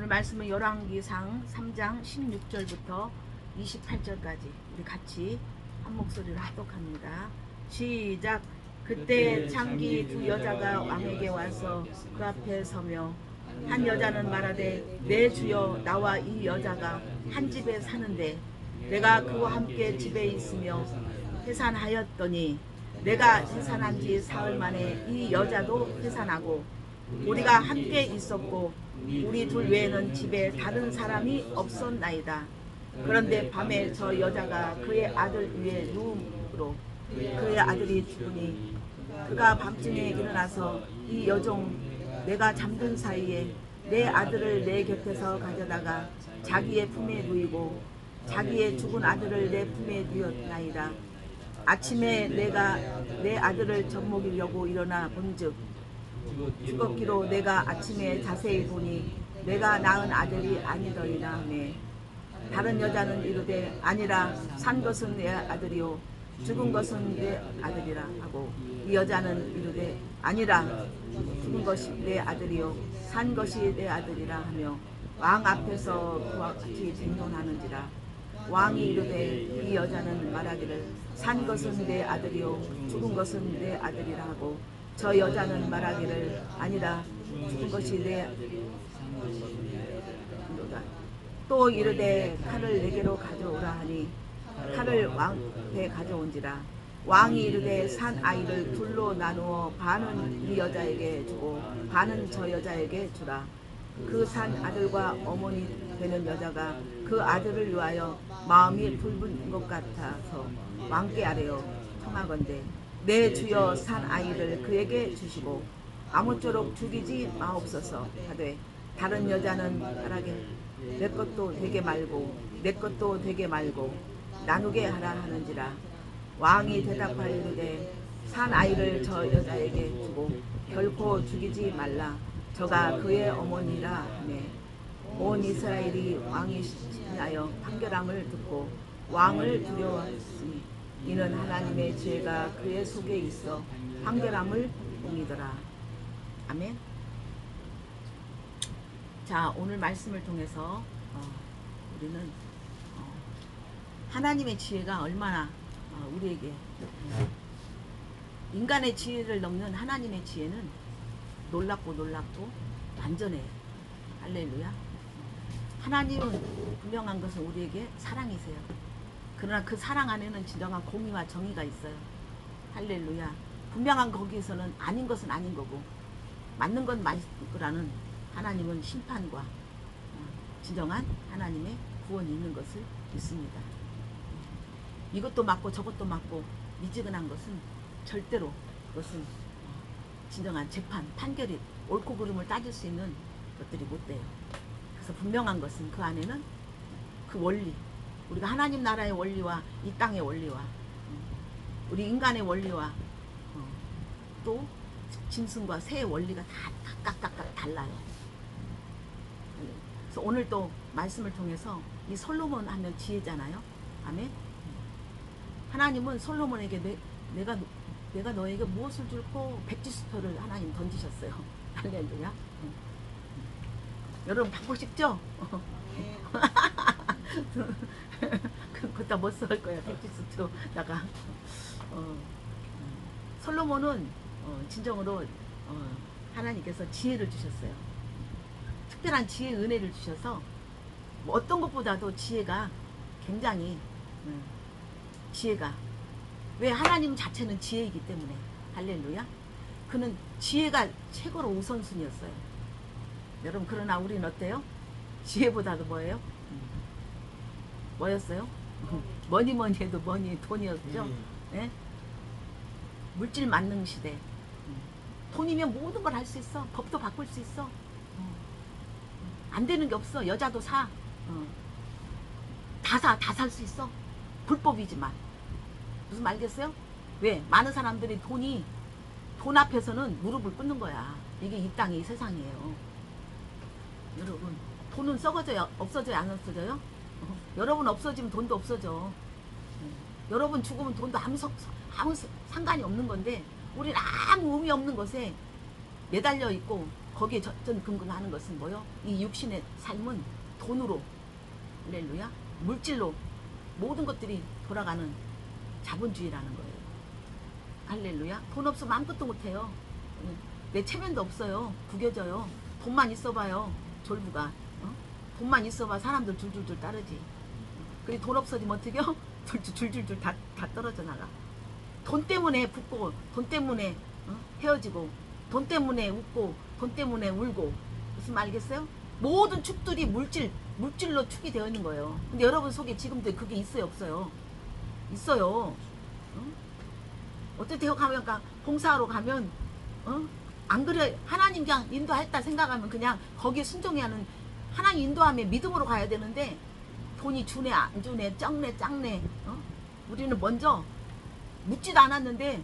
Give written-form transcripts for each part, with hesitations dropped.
오늘 말씀은 열왕기상 3장 16절부터 28절까지 우리 같이 한 목소리로 합독합니다. 시작. 그때 창기 두 여자가 왕에게 와서 그 앞에 서며 한 여자는 말하되 내 주여 나와 이 여자가 한 집에 사는데 내가 그와 함께 집에 있으며 해산하였더니 내가 해산한 지 사흘 만에 이 여자도 해산하고 우리가 함께 있었고 우리 둘 외에는 집에 다른 사람이 없었나이다. 그런데 밤에 저 여자가 그의 아들 위에 누움으로 그의 아들이 죽으니 그가 밤중에 일어나서 이 여종 내가 잠든 사이에 내 아들을 내 곁에서 가져다가 자기의 품에 누이고 자기의 죽은 아들을 내 품에 누였나이다. 아침에 내가 내 아들을 젖먹이려고 일어나 본즉 죽었기로 내가 아침에 자세히 보니 내가 낳은 아들이 아니더이다 하매 다른 여자는 이르되 아니라 산 것은 내 아들이요 죽은 것은 내 아들이라 하고 이 여자는 이르되 아니라 죽은 것이 내 아들이요 산 것이 내 아들이라 하며 왕 앞에서 그와 같이 쟁론하는지라. 왕이 이르되 이 여자는 말하기를 산 것은 내 아들이요 죽은 것은 내 아들이라 하고 저 여자는 말하기를 아니라 죽은 것이 내 또 이르되 칼을 내게로 가져오라 하니 칼을 왕에 가져온지라. 왕이 이르되 산 아이를 둘로 나누어 반은 이 여자에게 주고 반은 저 여자에게 주라. 그 산 아들과 어머니 되는 여자가 그 아들을 위하여 마음이 불붙는 것 같아서 왕께 아뢰어 청하건대 내 주여 산 아이를 그에게 주시고 아무쪼록 죽이지 마옵소서 하되 다른 여자는 말하게 내 것도 되게 말고 내 것도 되게 말고 나누게 하라 하는지라. 왕이 대답하이르되 산 아이를 저 여자에게 주고 결코 죽이지 말라. 저가 그의 어머니라 하매 온 이스라엘이 왕이 인하여 판결함을 듣고 왕을 두려워하였으니 이는 하나님의 지혜가 그의 속에 있어 판결함을 옮기더라. 아멘. 자, 오늘 말씀을 통해서 우리는 하나님의 지혜가 얼마나 우리에게 인간의 지혜를 넘는 하나님의 지혜는 놀랍고 완전해요. 할렐루야. 하나님은 분명한 것은 우리에게 사랑이세요. 그러나 그 사랑 안에는 진정한 공의와 정의가 있어요. 할렐루야. 분명한 거기에서는 아닌 것은 아닌 거고 맞는 건 맞을 거라는 하나님은 심판과 진정한 하나님의 구원이 있는 것을 믿습니다. 이것도 맞고 저것도 맞고 미지근한 것은 절대로 그것은 진정한 재판, 판결이 옳고 그름을 따질 수 있는 것들이 못 돼요. 그래서 분명한 것은 그 안에는 그 원리, 우리가 하나님 나라의 원리와 이 땅의 원리와 우리 인간의 원리와 또 짐승과 새의 원리가 다 각각 달라요. 그래서 오늘 또 말씀을 통해서 이 솔로몬 하는 지혜잖아요. 아멘. 하나님은 솔로몬에게 내가 너에게 무엇을 줄고 백지수표를 하나님 던지셨어요. 할렐루야. 여러분 바꾸고 싶죠? 그것도 못 써 거야. 백지수표다가 솔로몬은 진정으로 하나님께서 지혜를 주셨어요. 특별한 지혜 은혜를 주셔서 뭐 어떤 것보다도 지혜가 굉장히 지혜가 왜 하나님 자체는 지혜이기 때문에 할렐루야. 그는 지혜가 최고로 우선순위였어요. 여러분 그러나 우리는 어때요? 지혜보다도 뭐예요? 뭐였어요? 뭐니 해도 돈이었죠. 네? 물질 만능 시대. 돈이면 모든 걸 할 수 있어. 법도 바꿀 수 있어. 안 되는 게 없어. 여자도 사. 다 살 수 있어. 불법이지만. 무슨 말겠어요? 왜? 많은 사람들이 돈 앞에서는 무릎을 꿇는 거야. 이게 이 땅이 이 세상이에요. 여러분 돈은 썩어져요? 없어져요? 안 없어져요? 여러분 없어지면 돈도 없어져. 여러분 죽으면 돈도 아무 상관이 없는 건데 우리는 아무 의미 없는 것에 매달려 있고 거기에 전전긍긍하는 것은 뭐요? 이 육신의 삶은 돈으로, 할렐루야, 물질로 모든 것들이 돌아가는 자본주의라는 거예요. 할렐루야. 돈 없으면 아무것도 못해요. 내 체면도 없어요. 구겨져요. 돈만 있어봐요. 졸부가. 돈만 있어봐 사람들 줄줄줄 따르지. 그리고 돈 없어지면 어떡해요? 줄줄줄 다 떨어져 나가. 돈 때문에 붙고, 돈 때문에 헤어지고, 돈 때문에 웃고, 돈 때문에 울고. 무슨 말 알겠어요? 모든 축들이 물질로 축이 되어 있는 거예요. 근데 여러분 속에 지금도 그게 있어요, 없어요? 있어요. 어떤 데가 가면, 봉사하러 가면, 안 그래, 하나님 그냥 인도했다 생각하면 그냥 거기에 순종해야 하는, 하나님 인도하면 믿음으로 가야 되는데, 돈이 주네, 안 주네, 쩍네, 짱네, 우리는 먼저 묻지도 않았는데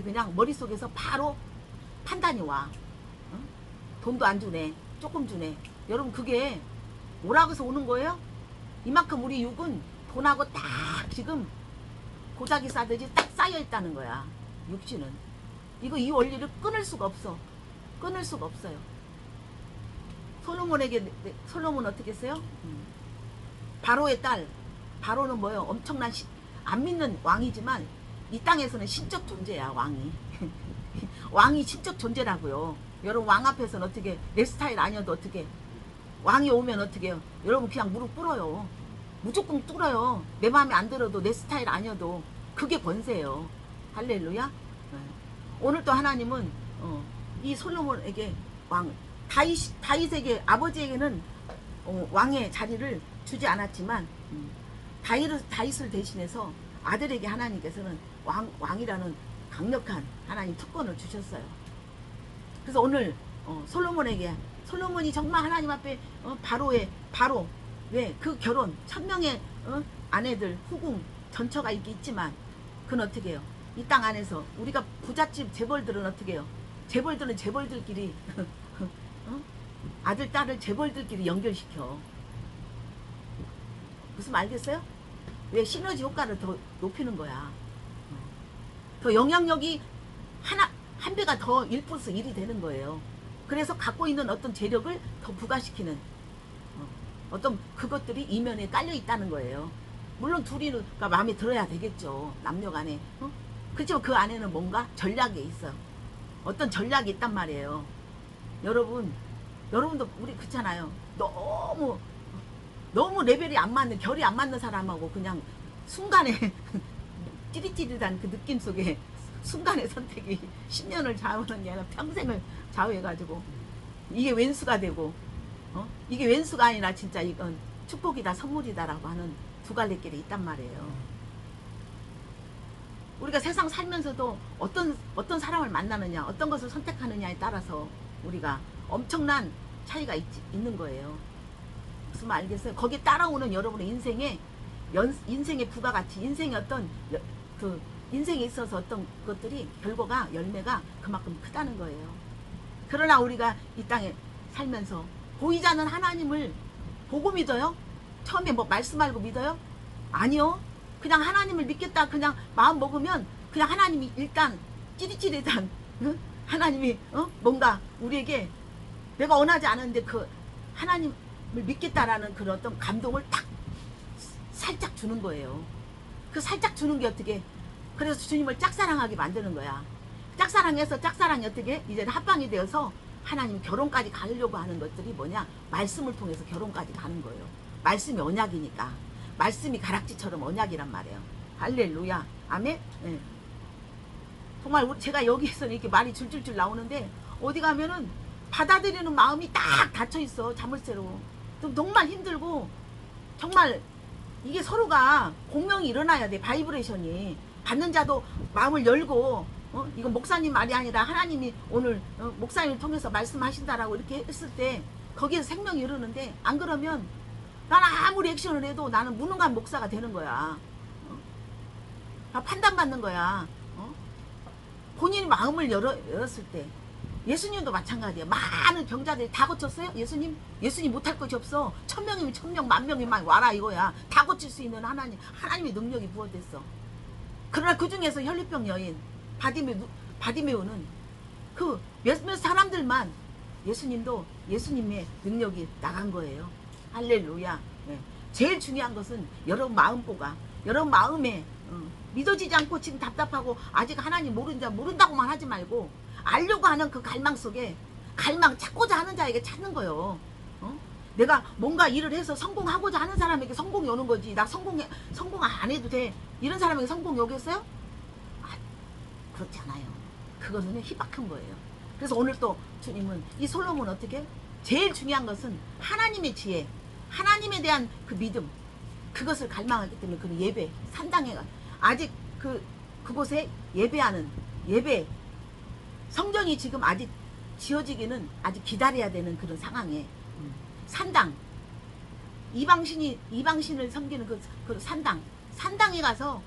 그냥 머릿속에서 바로 판단이 와. 돈도 안 주네, 조금 주네. 여러분 그게 오라고 해서 오는 거예요? 이만큼 우리 육은 돈하고 딱 지금 고자기 싸듯이 딱 쌓여 있다는 거야. 육신은. 이 원리를 끊을 수가 없어. 끊을 수가 없어요. 솔로몬 어떻게 했어요? 바로의 딸. 바로는 뭐예요? 엄청난 안 믿는 왕이지만 이 땅에서는 신적 존재야, 왕이. 왕이 신적 존재라고요. 여러분 왕 앞에서는 어떻게, 내 스타일 아니어도 어떻게, 왕이 오면 어떻게 해요? 여러분 그냥 무릎 꿇어요. 무조건 뚫어요. 내 마음에 안 들어도, 내 스타일 아니어도. 그게 권세예요. 할렐루야. 오늘 또 하나님은 이 솔로몬에게 왕, 다윗에게, 아버지에게는 왕의 자리를 주지 않았지만 다윗을 대신해서 아들에게 하나님께서는 왕이라는 강력한 하나님 특권을 주셨어요. 그래서 오늘 솔로몬이 정말 하나님 앞에 바로 왜 그 결혼 1000명의 아내들 후궁 전처가 있지만 그건 어떻게 해요? 이 땅 안에서 우리가 부잣집 재벌들은 어떻게 해요? 재벌들은 재벌들끼리 아들 딸을 재벌들끼리 연결시켜. 무슨 말 알겠어요? 왜? 시너지 효과를 더 높이는 거야. 더 영향력이 한 배가 더 1 플러스 1이 되는 거예요. 그래서 갖고 있는 어떤 재력을 더 부과시키는 어떤 그것들이 이면에 깔려 있다는 거예요. 물론 둘이는 마음에 들어야 되겠죠. 남녀 간에. 그렇지만 그 안에는 뭔가 전략이 있어요. 어떤 전략이 있단 말이에요. 여러분도 우리 그렇잖아요. 너무 레벨이 안 맞는, 결이 안 맞는 사람하고 그냥 순간에 찌릿찌릿한 그 느낌 속에 순간의 선택이 10년을 좌우하는 게 아니라 평생을 좌우해가지고 이게 왼수가 되고 이게 왼수가 아니라 진짜 이건 축복이다, 선물이다라고 하는 두 갈래 길이 있단 말이에요. 우리가 세상 살면서도 어떤 사람을 만나느냐, 어떤 것을 선택하느냐에 따라서 우리가 엄청난 차이가 있는 거예요. 무슨 말 알겠어요? 거기에 따라오는 여러분의 인생의 부가가치, 인생의 어떤 인생에 있어서 어떤 것들이 결과가, 열매가 그만큼 크다는 거예요. 그러나 우리가 이 땅에 살면서 보이지 않는 하나님을 보고 믿어요? 처음에 뭐 말씀 알고 믿어요? 아니요. 그냥 하나님을 믿겠다 그냥 마음 먹으면 그냥 하나님이 일단 찌릿찌릿한 하나님이 뭔가 우리에게 내가 원하지 않은데 그 하나님을 믿겠다라는 그런 어떤 감동을 딱 살짝 주는 거예요. 그 살짝 주는 게 어떻게, 그래서 주님을 짝사랑하게 만드는 거야. 짝사랑해서 짝사랑이 어떻게 이제 합방이 되어서 하나님 결혼까지 가려고 하는 것들이 뭐냐, 말씀을 통해서 결혼까지 가는 거예요. 말씀이 언약이니까. 말씀이 가락지처럼 언약이란 말이에요. 할렐루야. 아멘. 네. 정말 제가 여기에서는 이렇게 말이 줄줄줄 나오는데 어디 가면은 받아들이는 마음이 딱 닫혀 있어. 자물쇠로. 정말 힘들고, 정말 이게 서로가 공명이 일어나야 돼. 바이브레이션이. 받는 자도 마음을 열고, 이건 목사님 말이 아니라 하나님이 오늘 목사님을 통해서 말씀하신다라고 이렇게 했을 때 거기에서 생명이 이르는데, 안 그러면 나는 아무리 액션을 해도 나는 무능한 목사가 되는 거야. 판단받는 거야. 본인이 마음을 열었을 때. 예수님도 마찬가지야. 많은 병자들이 다 고쳤어요? 예수님 못할 것이 없어. 1000명이면 1000명, 10,000명이면 와라 이거야. 다 고칠 수 있는 하나님의 능력이 부어졌어. 그러나 그 중에서 혈류병 여인 바디메오는 그 몇몇 사람들만 예수님도 예수님의 능력이 나간 거예요. 할렐루야. 네. 제일 중요한 것은 여러분 마음보가, 여러분 마음에 믿어지지 않고 지금 답답하고 아직 하나님 모른다고만 하지 말고 알려고 하는 그 갈망 속에 갈망 찾고자 하는 자에게 찾는 거예요. 내가 뭔가 일을 해서 성공하고자 하는 사람에게 성공이 오는 거지. 나 성공 안 해도 돼, 이런 사람에게 성공이 오겠어요? 그렇지 않아요. 그거는 희박한 거예요. 그래서 오늘 또 주님은 이 솔로몬 어떻게? 제일 중요한 것은 하나님의 지혜, 하나님에 대한 그 믿음, 그것을 갈망하기 때문에 그는 예배, 산당에 아직 그곳에 예배하는 예배 성전이 지금 아직 지어지기는 아직 기다려야 되는 그런 상황에 산당, 이방신을 섬기는 그 산당에 가서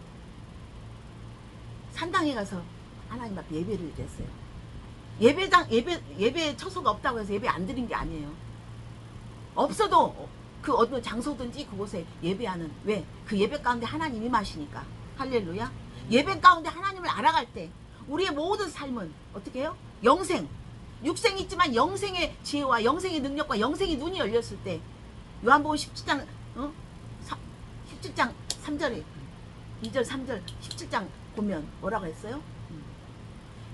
하나님 앞에 예배를 드렸어요. 예배 처소가 없다고 해서 예배 안 드린 게 아니에요. 없어도 그 어느 장소든지 그곳에 예배하는, 왜? 그 예배 가운데 하나님이 임하시니까. 할렐루야. 예배 가운데 하나님을 알아갈 때 우리의 모든 삶은 어떻게 해요? 영생, 육생이 있지만 영생의 지혜와 영생의 능력과 영생의 눈이 열렸을 때, 요한복음 17장 17장 3절에 2절 3절 17장 보면 뭐라고 했어요?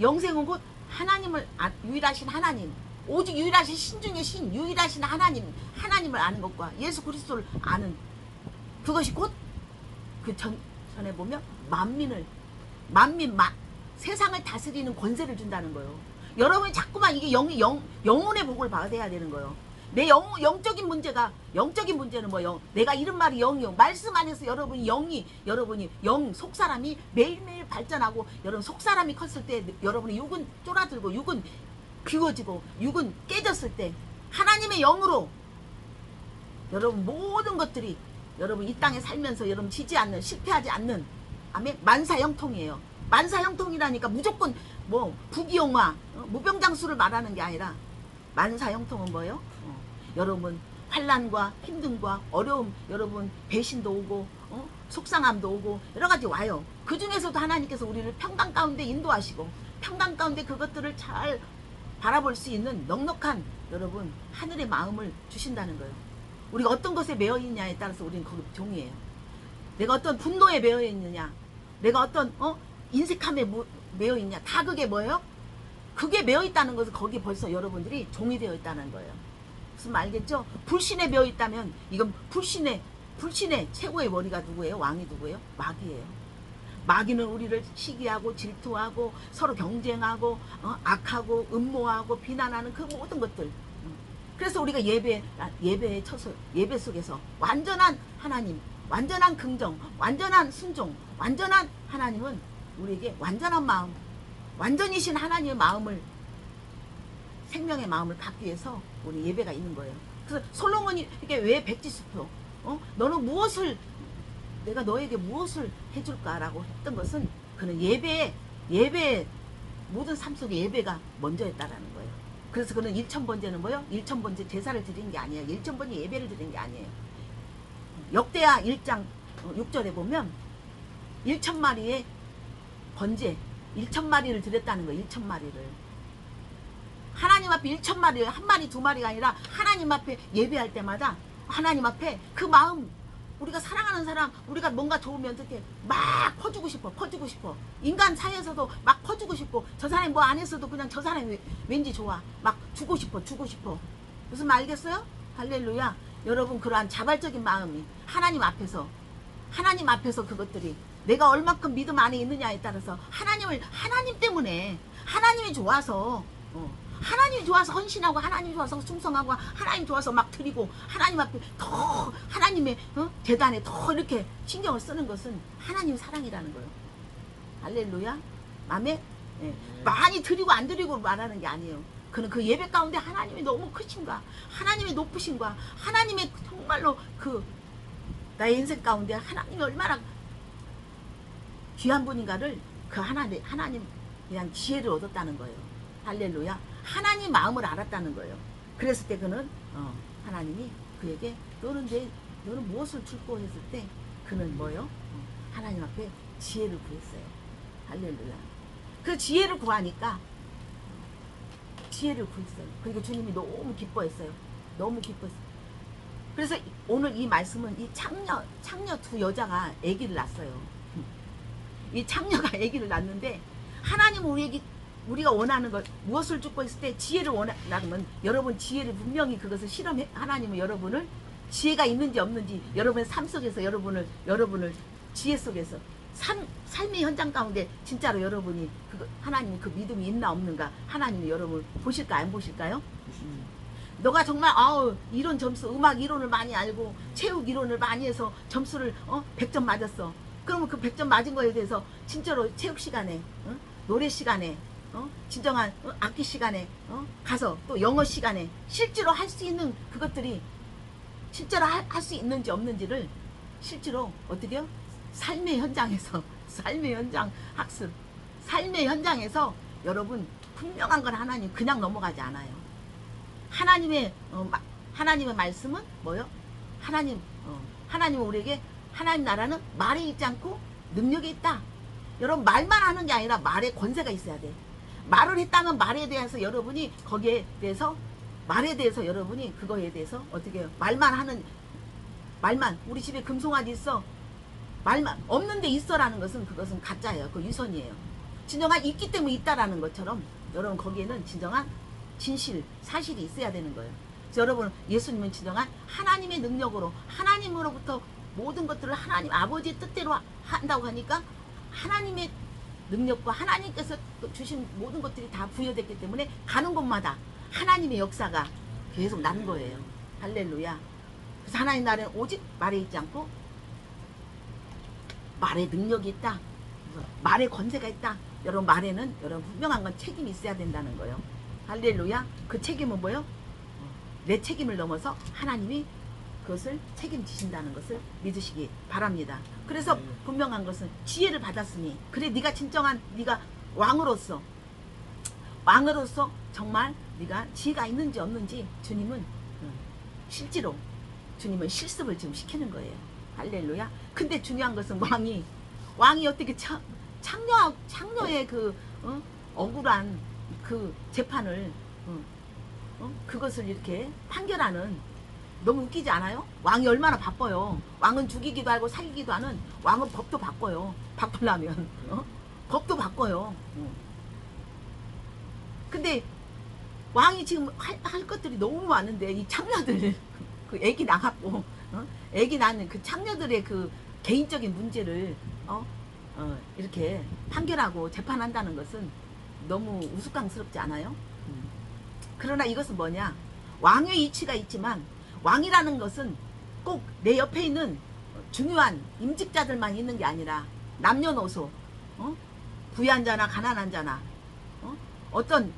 영생은 곧 하나님을 유일하신 하나님, 오직 유일하신 신 중에 신, 유일하신 하나님을 아는 것과 예수 그리스도를 아는 그것이 곧 그 전에 보면 세상을 다스리는 권세를 준다는 거예요. 여러분이 자꾸만 이게 영혼의 복을 받아야 되는 거예요. 내 영적인 문제는 뭐요? 내가 이런 말이 영이요. 말씀 안에서 여러분이 속사람이 매일매일 발전하고, 여러분 속사람이 컸을 때 여러분의 육은 쫄아들고 육은 비워지고 육은 깨졌을 때 하나님의 영으로 여러분 모든 것들이 여러분 이 땅에 살면서 여러분 지지 않는, 실패하지 않는, 아멘, 만사형통이에요. 만사형통이라니까 무조건 뭐 부귀영화, 무병장수를 말하는 게 아니라 만사형통은 뭐예요? 여러분 환난과 힘듦과 어려움, 여러분 배신도 오고 속상함도 오고 여러 가지 와요. 그 중에서도 하나님께서 우리를 평강 가운데 인도하시고 평강 가운데 그것들을 잘 바라볼 수 있는 넉넉한 여러분 하늘의 마음을 주신다는 거예요. 우리가 어떤 것에 매여 있냐에 따라서 우리는 거기 종이에요. 내가 어떤 분노에 매여 있느냐, 내가 어떤 인색함에 매여 있냐, 다 그게 뭐예요? 그게 매여 있다는 것은 거기 벌써 여러분들이 종이 되어 있다는 거예요. 무슨 말 알겠죠? 불신에 매여 있다면 이건 불신의 최고의 머리가 누구예요? 왕이 누구예요? 마귀예요. 마귀는 우리를 시기하고 질투하고 서로 경쟁하고 악하고 음모하고 비난하는 그 모든 것들. 그래서 우리가 예배에 쳐서 예배 속에서 완전한 하나님, 완전한 긍정, 완전한 순종, 완전한 하나님은 우리에게 완전한 마음, 완전이신 하나님의 마음을, 생명의 마음을 갖기 위해서 우리 예배가 있는 거예요. 그래서 솔로몬이 이게 왜 백지수표, 너는 내가 너에게 무엇을 해줄까라고 했던 것은 그는 예배 모든 삶 속에 예배가 먼저였다라는 거예요. 그래서 그는 1000번째는 뭐요? 1000번째 제사를 드린 게 아니에요. 1000번째 예배를 드린 게 아니에요. 역대하 1장 6절에 보면 1000마리의 번제, 1000마리를 드렸다는 거예요. 1000마리를. 하나님 앞에 1000마리, 한 마리 두 마리가 아니라 하나님 앞에 예배할 때마다 하나님 앞에 그 마음, 우리가 사랑하는 사람, 우리가 뭔가 좋으면 어떻게 막 퍼주고 싶어. 인간 사이에서도 막 퍼주고 싶고, 저 사람이 뭐 안 했어도 그냥 저 사람이 왠지 좋아. 막 주고 싶어. 무슨 말 알겠어요? 할렐루야. 여러분 그러한 자발적인 마음이 하나님 앞에서 그것들이 내가 얼마큼 믿음 안에 있느냐에 따라서 하나님 때문에, 하나님이 좋아서 헌신하고, 하나님 좋아서 충성하고, 하나님 좋아서 막 드리고, 하나님 앞에 더 하나님의 재단에 더 이렇게 신경을 쓰는 것은 하나님 사랑이라는 거예요. 할렐루야. 아멘. 예. 많이 드리고 안 드리고 말하는 게 아니에요. 그는 그 예배 가운데 하나님이 너무 크신가, 하나님의 높으신가, 하나님의 정말로 나의 인생 가운데 하나님이 얼마나 귀한 분인가를 그 하나님 그냥 지혜를 얻었다는 거예요. 할렐루야. 하나님 마음을 알았다는 거예요. 그랬을 때 그는 하나님이 그에게 너는 무엇을 줄고 했을 때 그는 뭐요? 하나님 앞에 지혜를 구했어요. 할렐루야. 그 지혜를 구하니까 지혜를 구했어요. 그리고 주님이 너무 기뻐했어요. 너무 기뻤어요. 그래서 오늘 이 말씀은 이 창녀 두 여자가 아기를 낳았어요. 이 창녀가 아기를 낳는데 하나님은 우리가 원하는 것 무엇을 쫓고 있을 때 지혜를 원하면 여러분 지혜를 분명히 그것을 실험해. 하나님은 여러분을 지혜가 있는지 없는지 여러분의 삶 속에서 여러분을 지혜 속에서 삶의 현장 가운데 진짜로 여러분이 하나님이 그 믿음이 있나 없는가 하나님이 여러분 보실까 안 보실까요? 너가 정말 이론 점수 음악 이론을 많이 알고 체육 이론을 많이 해서 점수를 100점 맞았어. 그러면 그 100점 맞은 거에 대해서 진짜로 체육 시간에 노래 시간에 진정한 악기 시간에 가서 또 영어 시간에 실제로 할 수 있는 그것들이 실제로 할 수 있는지 없는지를 실제로 어떻게요? 삶의 현장에서 삶의 현장 학습 삶의 현장에서 여러분 분명한 건 하나님 그냥 넘어가지 않아요. 하나님의 말씀은 뭐요? 하나님은 우리에게 하나님 나라는 말에 있지 않고 능력에 있다. 여러분 말만 하는 게 아니라 말에 권세가 있어야 돼. 말을 했다면 말에 대해서 여러분이 거기에 대해서 말에 대해서 여러분이 그거에 대해서 어떻게 해요? 말만 우리 집에 금송아지 있어. 말만 없는데 있어라는 것은 그것은 가짜예요. 그 유선이에요. 진정한 있기 때문에 있다라는 것처럼 여러분 거기에는 진정한 진실 사실이 있어야 되는 거예요. 그래서 여러분 예수님은 진정한 하나님의 능력으로 하나님으로부터 모든 것들을 하나님 아버지의 뜻대로 한다고 하니까 하나님의 능력과 하나님께서 주신 모든 것들이 다 부여됐기 때문에 가는 곳마다 하나님의 역사가 계속 나는 거예요. 할렐루야. 그래서 하나님 나라는 오직 말에 있지 않고 말에 능력이 있다. 말에 권세가 있다. 여러분 말에는 여러분 분명한 건 책임이 있어야 된다는 거예요. 할렐루야. 그 책임은 뭐예요? 내 책임을 넘어서 하나님이 그것을 책임지신다는 것을 믿으시기 바랍니다. 그래서 분명한 것은 지혜를 받았으니 그래 네가 진정한 네가 왕으로서 정말 네가 지혜가 있는지 없는지 주님은 실제로 주님은 실습을 지금 시키는 거예요. 할렐루야. 근데 중요한 것은 왕이 어떻게 창녀의 그 억울한 그 재판을 그것을 이렇게 판결하는 너무 웃기지 않아요? 왕이 얼마나 바빠요. 왕은 죽이기도 하고 살기도 하는 왕은 법도 바꿔요. 바꾸려면 법도 바꿔요. 근데 왕이 지금 할 것들이 너무 많은데 이 창녀들 그 애기 낳았고 애기 낳는 그 창녀들의 그 개인적인 문제를 이렇게 판결하고 재판한다는 것은 너무 우스꽝스럽지 않아요? 그러나 이것은 뭐냐? 왕의 이치가 있지만 왕이라는 것은 꼭 내 옆에 있는 중요한 임직자들만 있는 게 아니라 남녀노소 부유한 자나 가난한 자나 어떤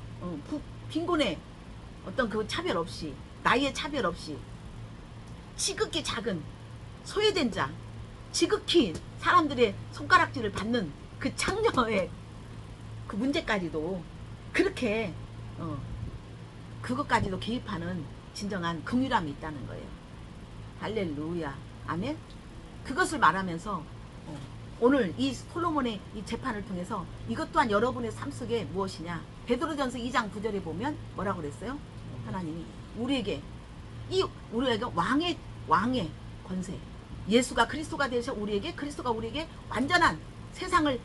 빈곤의 어떤 그 차별 없이 나이의 차별 없이 지극히 작은 소외된 자 지극히 사람들의 손가락질을 받는 그 창녀의 그 문제까지도 그렇게 그것까지도 개입하는 진정한 긍휼함이 있다는 거예요. 할렐루야. 아멘. 그것을 말하면서 오늘 이 솔로몬의 이 재판을 통해서 이것 또한 여러분의 삶 속에 무엇이냐. 베드로전서 2장 9절에 보면 뭐라고 그랬어요? 하나님이 우리에게 왕의 권세 예수가 그리스도가 되셔 그리스도가 우리에게 완전한 세상을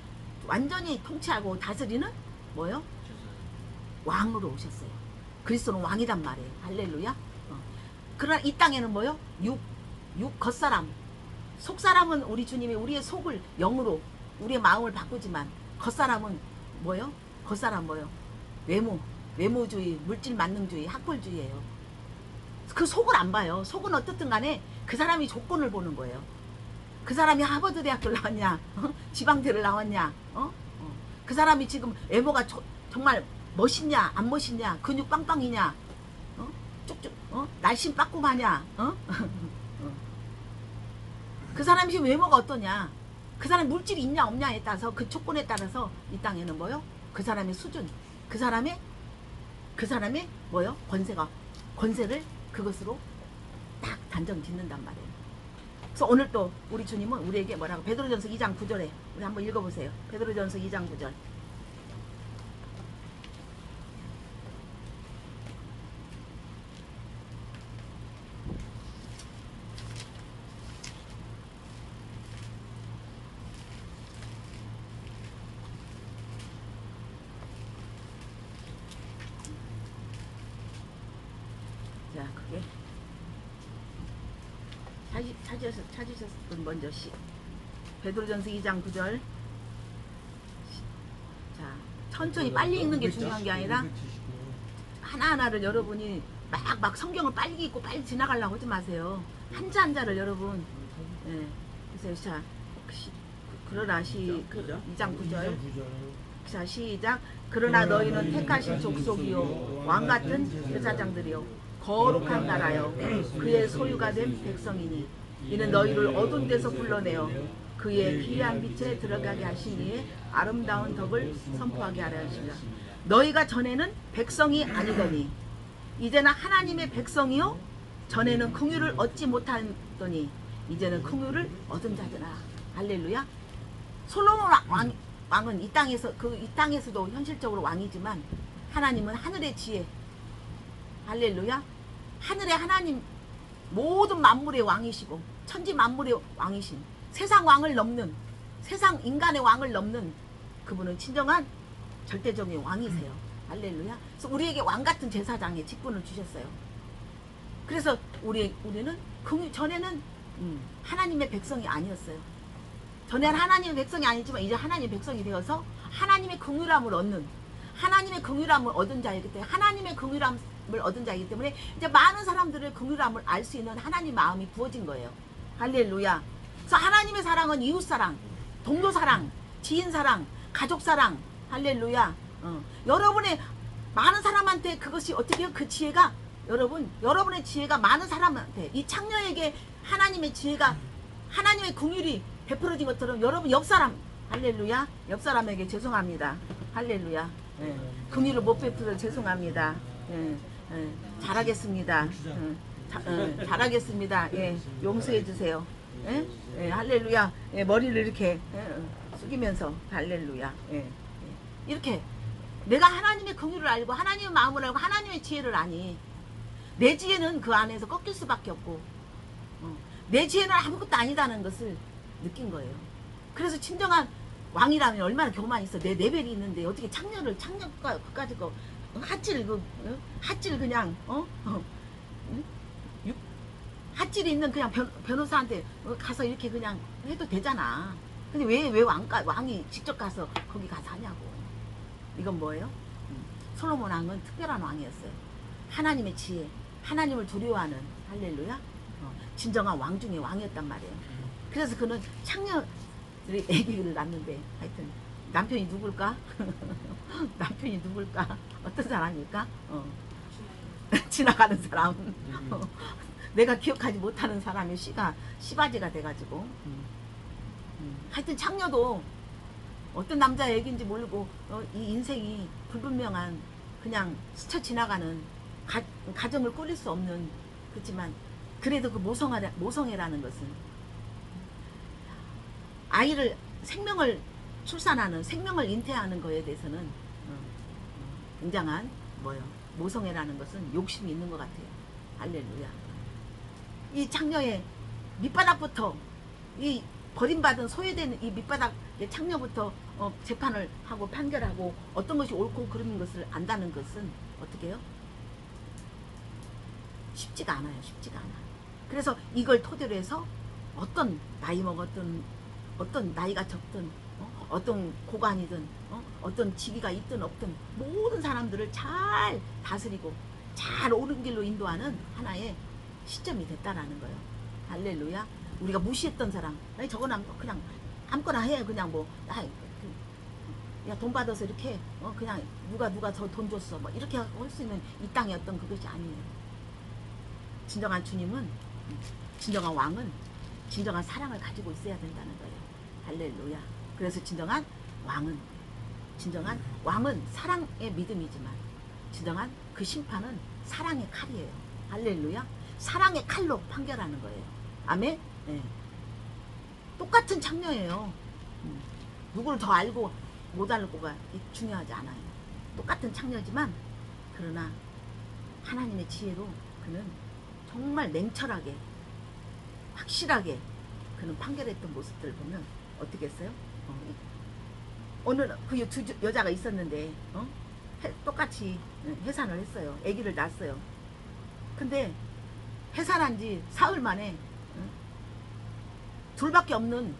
완전히 통치하고 다스리는 뭐요? 왕으로 오셨어요. 그리스도는 왕이란 말이에요. 할렐루야. 그러나 이 땅에는 뭐요? 겉사람 속사람은 우리 주님이 우리의 속을 영으로 우리의 마음을 바꾸지만 겉사람은 뭐요? 겉사람 뭐요? 외모주의, 물질 만능주의, 학벌주의예요. 그 속을 안 봐요. 속은 어떻든 간에 그 사람이 조건을 보는 거예요. 그 사람이 하버드 대학교를 나왔냐, 지방대를 나왔냐, 그 사람이 지금 외모가 정말 멋있냐, 안 멋있냐, 근육 빵빵이냐, 쭉쭉, 날씬 빠꾸마냐, 그 사람이 지금 외모가 어떠냐, 그 사람 물질이 있냐 없냐에 따라서 그 조건에 따라서 이 땅에는 뭐요? 그 사람의 수준, 그 사람의 뭐요? 권세를 그것으로 딱 단정 짓는단 말이에요. 그래서 오늘 또 우리 주님은 우리에게 뭐라고 베드로전서 2장 9절에 우리 한번 읽어보세요. 베드로전서 2장 9절 예. 찾으셨을 분 먼저 베드로전서 2장 9절. 자, 천천히 빨리 읽는 게 중요한 게 아니라 하나하나를 여러분이 막 성경을 빨리 읽고 빨리 지나가려고 하지 마세요. 한자 한자를 여러분. 예. 그래서 자, 그러나 2장 9절. 자, 시작. 그러나 너희는 택하신 족속이요 왕같은 제사장들이요 거룩한 나라요 그의 소유가 된 백성이니 이는 너희를 어두운 데서 불러내어 그의 귀한 빛에 들어가게 하시니에 아름다운 덕을 선포하게 하려 하시라. 너희가 전에는 백성이 아니더니 이제는 하나님의 백성이요 전에는 긍휼을 얻지 못하더니 이제는 긍휼을 얻은 자들아. 할렐루야. 솔로몬 왕은 이 땅에서도 현실적으로 왕이지만 하나님은 하늘의 지혜. 할렐루야. 하늘의 하나님 모든 만물의 왕이시고 천지 만물의 왕이신 세상 왕을 넘는 세상 인간의 왕을 넘는 그분은 진정한 절대적인 왕이세요. 할렐루야. 그래서 우리에게 왕같은 제사장의 직분을 주셨어요. 그래서 우리는 전에는 하나님의 백성이 아니었어요. 전에는 하나님의 백성이 아니지만 이제 하나님의 백성이 되어서 하나님의 긍휼함을 얻는 하나님의 긍휼함을 얻은 자이기 때문에 하나님의 긍휼함을 얻은 자이기 때문에 이제 많은 사람들의 긍휼함을 알 수 있는 하나님 마음이 부어진 거예요. 할렐루야. 그래서 하나님의 사랑은 이웃 사랑, 동료 사랑, 지인 사랑, 가족 사랑. 할렐루야. 여러분의 많은 사람한테 그것이 어떻게 해요? 그 지혜가 여러분의 지혜가 많은 사람한테 이 창녀에게 하나님의 지혜가 하나님의 긍휼이 베풀어진 것처럼 여러분 옆사람 할렐루야 옆사람에게 죄송합니다. 할렐루야. 예. 긍휼을 못 베풀어 죄송합니다. 예. 예. 잘하겠습니다. 잘하겠습니다. 예. 용서해 주세요. 예? 예. 할렐루야. 예. 머리를 이렇게 숙이면서 할렐루야. 예. 예. 이렇게 내가 하나님의 긍휼을 알고 하나님의 마음을 알고 하나님의 지혜를 아니 내 지혜는 그 안에서 꺾일 수밖에 없고 내 지혜는 아무것도 아니다는 것을 느낀 거예요. 그래서 진정한 왕이라면 얼마나 교만이 있어. 내 레벨이 있는데 어떻게 창녀가 그까지 거 핫질 그냥 핫질이 있는 그냥 변호사한테 가서 이렇게 그냥 해도 되잖아. 근데 왜 왕이 직접 가서 거기 가서 하냐고. 이건 뭐예요? 솔로몬 왕은 특별한 왕이었어요. 하나님의 지혜, 하나님을 두려워하는 할렐루야. 진정한 왕 중에 왕이었단 말이에요. 그래서 그는 창녀들이 아기를 낳는데 하여튼 남편이 누굴까? 남편이 누굴까? 어떤 사람일까? 지나가는 사람. 내가 기억하지 못하는 사람의 씨바지가 돼가지고 하여튼 창녀도 어떤 남자 얘기인지 모르고 이 인생이 불분명한 그냥 스쳐 지나가는 가정을 꾸릴 수 없는 그렇지만 그래도 그 모성애라는 것은 아이를 생명을 출산하는 생명을 잉태하는 거에 대해서는 굉장한 모성애라는 것은 욕심이 있는 것 같아요. 할렐루야. 이 창녀의 밑바닥부터 이 버림받은 소외된 이 밑바닥의 창녀부터 재판을 하고 판결하고 어떤 것이 옳고 그르는 것을 안다는 것은 어떻게 해요? 쉽지가 않아요. 쉽지가 않아. 그래서 이걸 토대로 해서 어떤 나이 먹었든 어떤 나이가 적든 어떤 고관이든 어떤 직위가 있든 없든 모든 사람들을 잘 다스리고 잘 옳은 길로 인도하는 하나의 시점이 됐다라는 거예요. 할렐루야. 우리가 무시했던 사람 저거는 그냥 아무거나 해 그냥 야 돈 받아서 이렇게 그냥 누가 저 돈 줬어 뭐 이렇게 할 수 있는 이 땅의 어떤 그것이 아니에요. 진정한 주님은 진정한 왕은 진정한 사랑을 가지고 있어야 된다는 거예요. 할렐루야. 그래서 진정한 왕은 사랑의 믿음이지만 진정한 그 심판은 사랑의 칼이에요. 할렐루야. 사랑의 칼로 판결하는 거예요. 아멘. 네. 똑같은 창녀예요. 누구를 더 알고 못 알고가 중요하지 않아요. 똑같은 창녀지만 그러나 하나님의 지혜로 그는 정말 냉철하게 확실하게 그는 판결했던 모습들을 보면 어떻게 했어요? 오늘 그 두 여자가 있었는데 똑같이 해산을 했어요. 아기를 낳았어요. 근데 해산한 지 사흘 만에 둘밖에 없는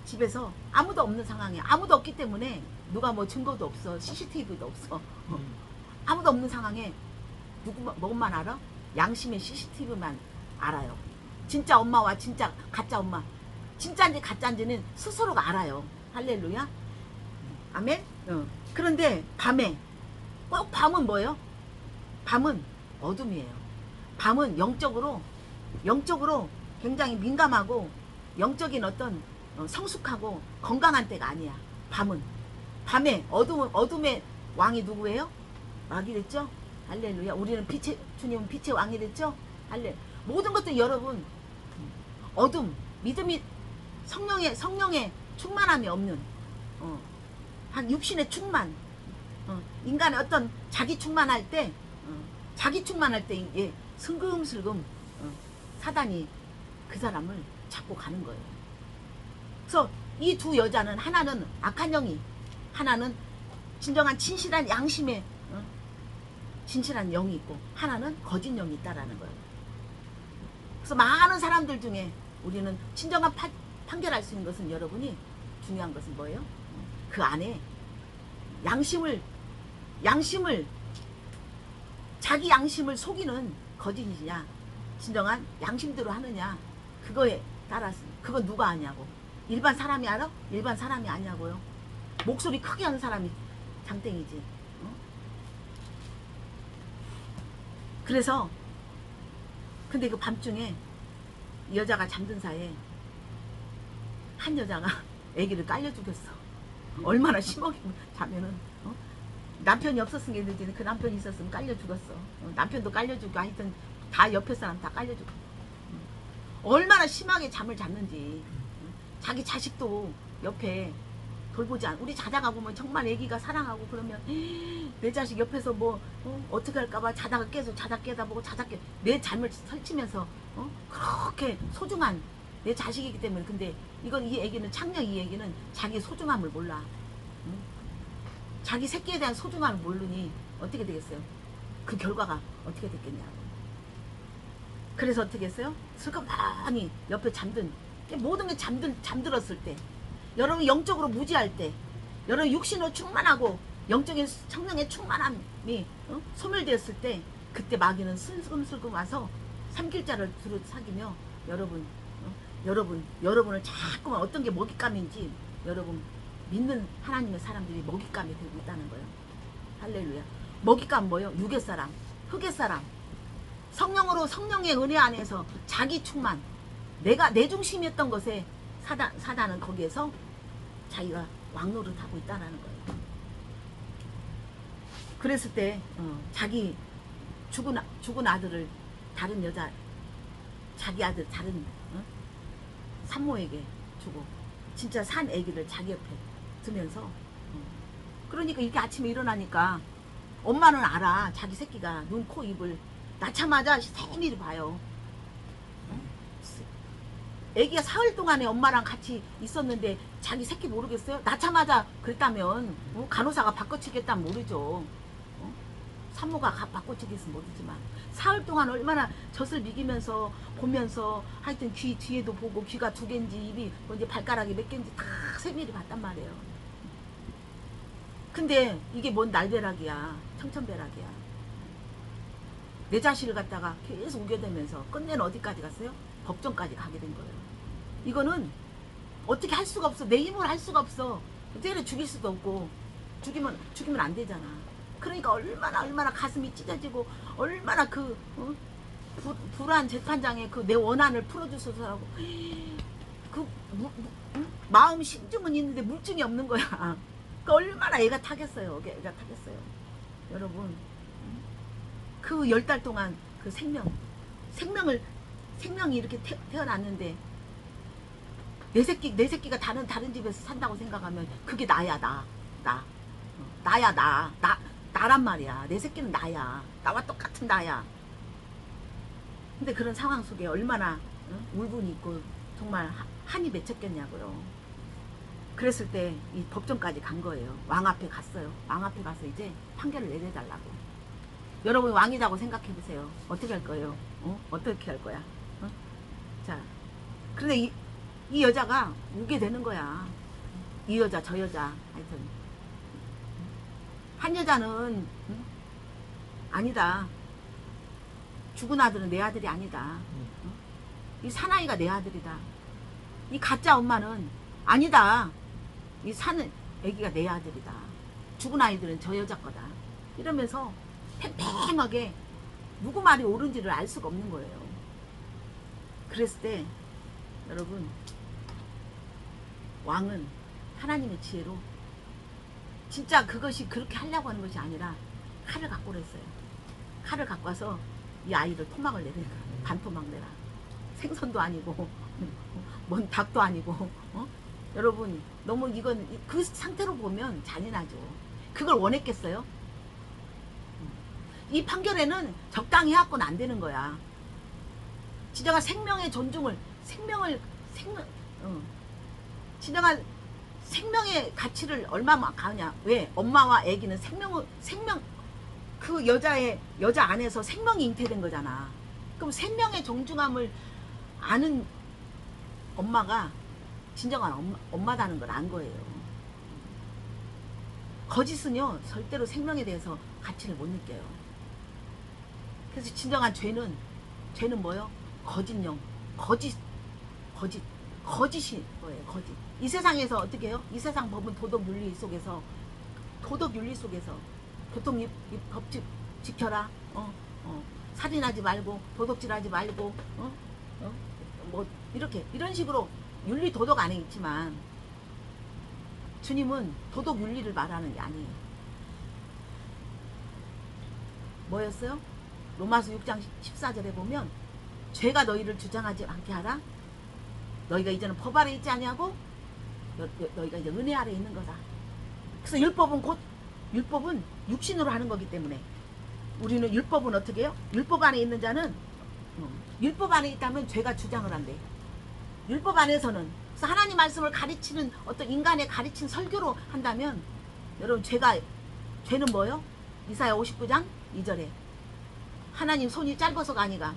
집에서 아무도 없는 상황에 아무도 없기 때문에 누가 뭐 증거도 없어. CCTV도 없어. 아무도 없는 상황에 뭐만 알아? 양심의 CCTV만 알아요. 진짜 엄마와 진짜 가짜 엄마. 진짜인지 가짜인지는 스스로가 알아요. 할렐루야. 아멘. 그런데 밤에 꼭 밤은 뭐예요? 밤은 어둠이에요. 밤은 영적으로 굉장히 민감하고 영적인 어떤 성숙하고 건강한 때가 아니야. 밤에 어둠의 왕이 누구예요? 마귀 됐죠? 할렐루야. 우리는 주님은 빛의 왕이 됐죠? 할렐. 모든 것들 여러분 어둠, 믿음이 성령의 충만함이 없는 한 육신의 충만, 인간의 어떤 자기 충만할 때 이게 슬금슬금 사단이 그 사람을 잡고 가는 거예요. 그래서 이 두 여자는 하나는 악한 영이, 하나는 진정한 진실한 양심의 진실한 영이 있고 하나는 거짓 영이 있다라는 거예요. 그래서 많은 사람들 중에 우리는 진정한 판결할 수 있는 것은 여러분이 중요한 것은 뭐예요? 그 안에 양심을 자기 양심을 속이는 거짓이냐 진정한 양심대로 하느냐 그거에 따라서 그건 누가 아냐고. 일반 사람이 알아? 일반 사람이 아냐고요. 목소리 크게 하는 사람이 장땡이지. 그래서 근데 그 밤중에 여자가 잠든 사이에 한 여자가 아기를 깔려 죽였어. 얼마나 심하게 자면은 남편이 없었으면 되지. 그 남편이 있었으면 깔려 죽었어. 남편도 깔려 죽고 하여튼 다 옆에 사람 다 깔려 죽고. 얼마나 심하게 잠을 잤는지. 자기 자식도 옆에 돌보지 않. 우리 자다가 보면 정말 아기가 사랑하고 그러면 내 자식 옆에서 뭐 어떻게 할까봐 자다가 깨서 자다 깨다 보고 자다 깨. 내 잠을 설치면서 그렇게 소중한 내 자식이기 때문에. 근데 이건 이 애기는 창녀 이 애기는 자기 소중함을 몰라. 자기 새끼에 대한 소중함을 모르니 어떻게 되겠어요? 그 결과가 어떻게 됐겠냐고. 그래서 어떻게 했어요? 슬그머니 옆에 잠든 모든 게 잠들었을 때 여러분 영적으로 무지할 때 여러분 육신으로 충만하고 영적인 성령의 충만함이 소멸되었을 때 그때 마귀는 슬금슬금 와서 삼킬자를 두루 사귀며 여러분을 자꾸만 어떤 게 먹잇감인지 여러분 믿는 하나님의 사람들이 먹잇감이 되고 있다는 거예요. 할렐루야. 먹잇감 뭐예요? 육의 사람, 흙의 사람. 성령의 은혜 안에서 자기 충만, 내 중심이었던 것에 사단은 거기에서 자기가 왕노릇하고 있다는 거예요. 그랬을 때 자기 죽은 아들을 다른 여자, 자기 아들 다른 산모에게 주고 진짜 산 아기를 자기 옆에 두면서 그러니까 이렇게 아침에 일어나니까 엄마는 알아. 자기 새끼가 눈, 코, 입을 낳자마자 세밀히 봐요. 애기가 사흘 동안에 엄마랑 같이 있었는데 자기 새끼 모르겠어요? 낳자마자 그랬다면 간호사가 바꿔치겠다면 모르죠. 산모가 바꿔치겠으면 모르지만 사흘 동안 얼마나 젖을 미기면서 보면서 하여튼 귀 뒤에도 보고 귀가 2개인지 입이 뭔지 발가락이 몇 개인지 다 세밀히 봤단 말이에요. 근데 이게 뭔 날벼락이야. 청천벼락이야. 내 자식을 갖다가 계속 우겨대면서 끝내는 어디까지 갔어요? 법정까지 가게 된 거예요. 이거는 어떻게 할 수가 없어. 내 힘으로 할 수가 없어. 때려 죽일 수도 없고 죽이면 안 되잖아. 그러니까 얼마나 가슴이 찢어지고 얼마나 불안 재판장에 내 원한을 풀어주소서라고 마음 심증은 있는데 물증이 없는 거야. 그러니까 얼마나 애가 타겠어요. 애가 타겠어요. 여러분 그 10달 동안 그 생명이 이렇게 태어났는데 내 새끼가 다른 집에서 산다고 생각하면 그게 나야. 나란 말이야. 내 새끼는 나야. 나와 똑같은 나야. 근데 그런 상황 속에 얼마나 울분이 있고 정말 한이 맺혔겠냐고요. 그랬을 때 이 법정까지 간 거예요. 왕 앞에 갔어요. 왕 앞에 가서 이제 판결을 내려달라고. 여러분 왕이라고 생각해 보세요. 어떻게 할 거예요? 어떻게 할 거야? 자, 그런데 이 여자가 우게 되는 거야. 이 여자 저 여자 하여튼 한 여자는 아니다. 죽은 아들은 내 아들이 아니다. 이 사나이가 내 아들이다. 이 가짜 엄마는 아니다. 이 사는 애기가 내 아들이다. 죽은 아이들은 저 여자 거다. 이러면서 팽팽하게 누구 말이 옳은지를 알 수가 없는 거예요. 그랬을 때 여러분, 왕은 하나님의 지혜로 진짜 그것이 그렇게 하려고 하는 것이 아니라 칼을 갖고 그랬어요. 칼을 갖고 와서 이 아이를 토막을 내라. 반토막 내라. 생선도 아니고 뭔 닭도 아니고 여러분 너무 이건 그 상태로 보면 잔인하죠. 그걸 원했겠어요? 이 판결에는 적당히 해갖고는 안 되는 거야. 진정한 생명의 존중을 진정한 생명의 가치를 얼마나 가느냐. 왜? 엄마와 아기는 생명 그 여자 안에서 생명이 잉태된 거잖아. 그럼 생명의 존중함을 아는 엄마가 진정한 엄마다는 걸 안 거예요. 거짓은요 절대로 생명에 대해서 가치를 못 느껴요. 그래서 진정한 죄는 뭐요? 거짓령, 거짓이 거예요. 거짓. 이 세상에서 어떻게 해요? 이 세상 법은 도덕 윤리 속에서 교통 법칙 지켜라. 살인하지 말고 도덕질하지 말고 뭐 이런 식으로 윤리 도덕 안에 있지만 주님은 도덕 윤리를 말하는 게 아니에요. 뭐였어요? 로마서 6장 14절에 보면 죄가 너희를 주장하지 않게 하라. 너희가 이제는 법 아래 있지 아니하고 너희가 이제 은혜 아래 있는 거다. 그래서 율법은 육신으로 하는 거기 때문에 우리는 율법은 어떻게 해요? 율법 안에 있는 자는 율법 안에 있다면 죄가 주장을 한대. 율법 안에서는 그래서 하나님 말씀을 가르치는 어떤 인간의 가르친 설교로 한다면 여러분 죄는 뭐예요? 이사야 59장 2절에 하나님 손이 짧아서가 아니라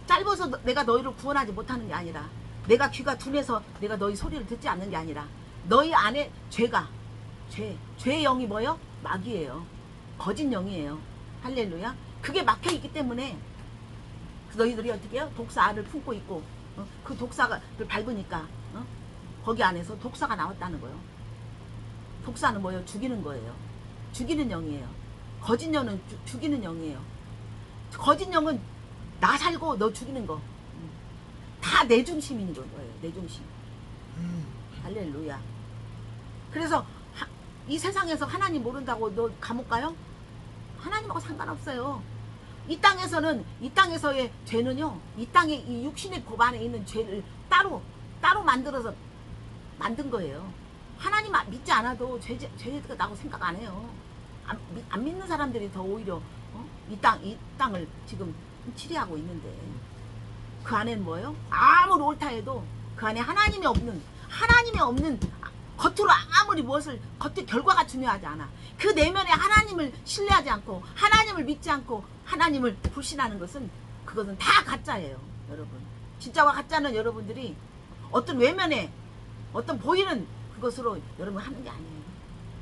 짧아서 내가 너희를 구원하지 못하는 게 아니라 내가 귀가 둔해서 내가 너희 소리를 듣지 않는 게 아니라 너희 안에 죄의 영이 뭐예요? 마귀예요. 거짓 영이에요. 할렐루야. 그게 막혀있기 때문에 너희들이 어떻게 해요? 독사를 품고 있고 그 독사를 밟으니까 거기 안에서 독사가 나왔다는 거예요. 독사는 뭐예요? 죽이는 거예요. 죽이는 영이에요. 거짓 영은 죽이는 영이에요. 거짓 영은 나 살고 너 죽이는 거. 다 내 중심인 거예요. 내 중심. 할렐루야. 그래서 이 세상에서 하나님 모른다고 너 감옥 가요? 하나님하고 상관없어요. 이 땅에서의 죄는요, 이 땅에 이 육신의 법 안에 있는 죄를 따로 만들어서 만든 거예요. 하나님 믿지 않아도 죄가 나고 생각 안 해요. 안 믿는 사람들이 더 오히려 이 땅을 지금 치리하고 있는데 그 안에는 뭐예요? 아무리 옳다 해도 그 안에 하나님이 없는 겉으로 아무리 무엇을 겉의 결과가 중요하지 않아. 그 내면에 하나님을 신뢰하지 않고 하나님을 믿지 않고 하나님을 불신하는 것은 그것은 다 가짜예요. 여러분 진짜와 가짜는 여러분들이 어떤 외면에 어떤 보이는 그것으로 여러분 하는 게 아니에요.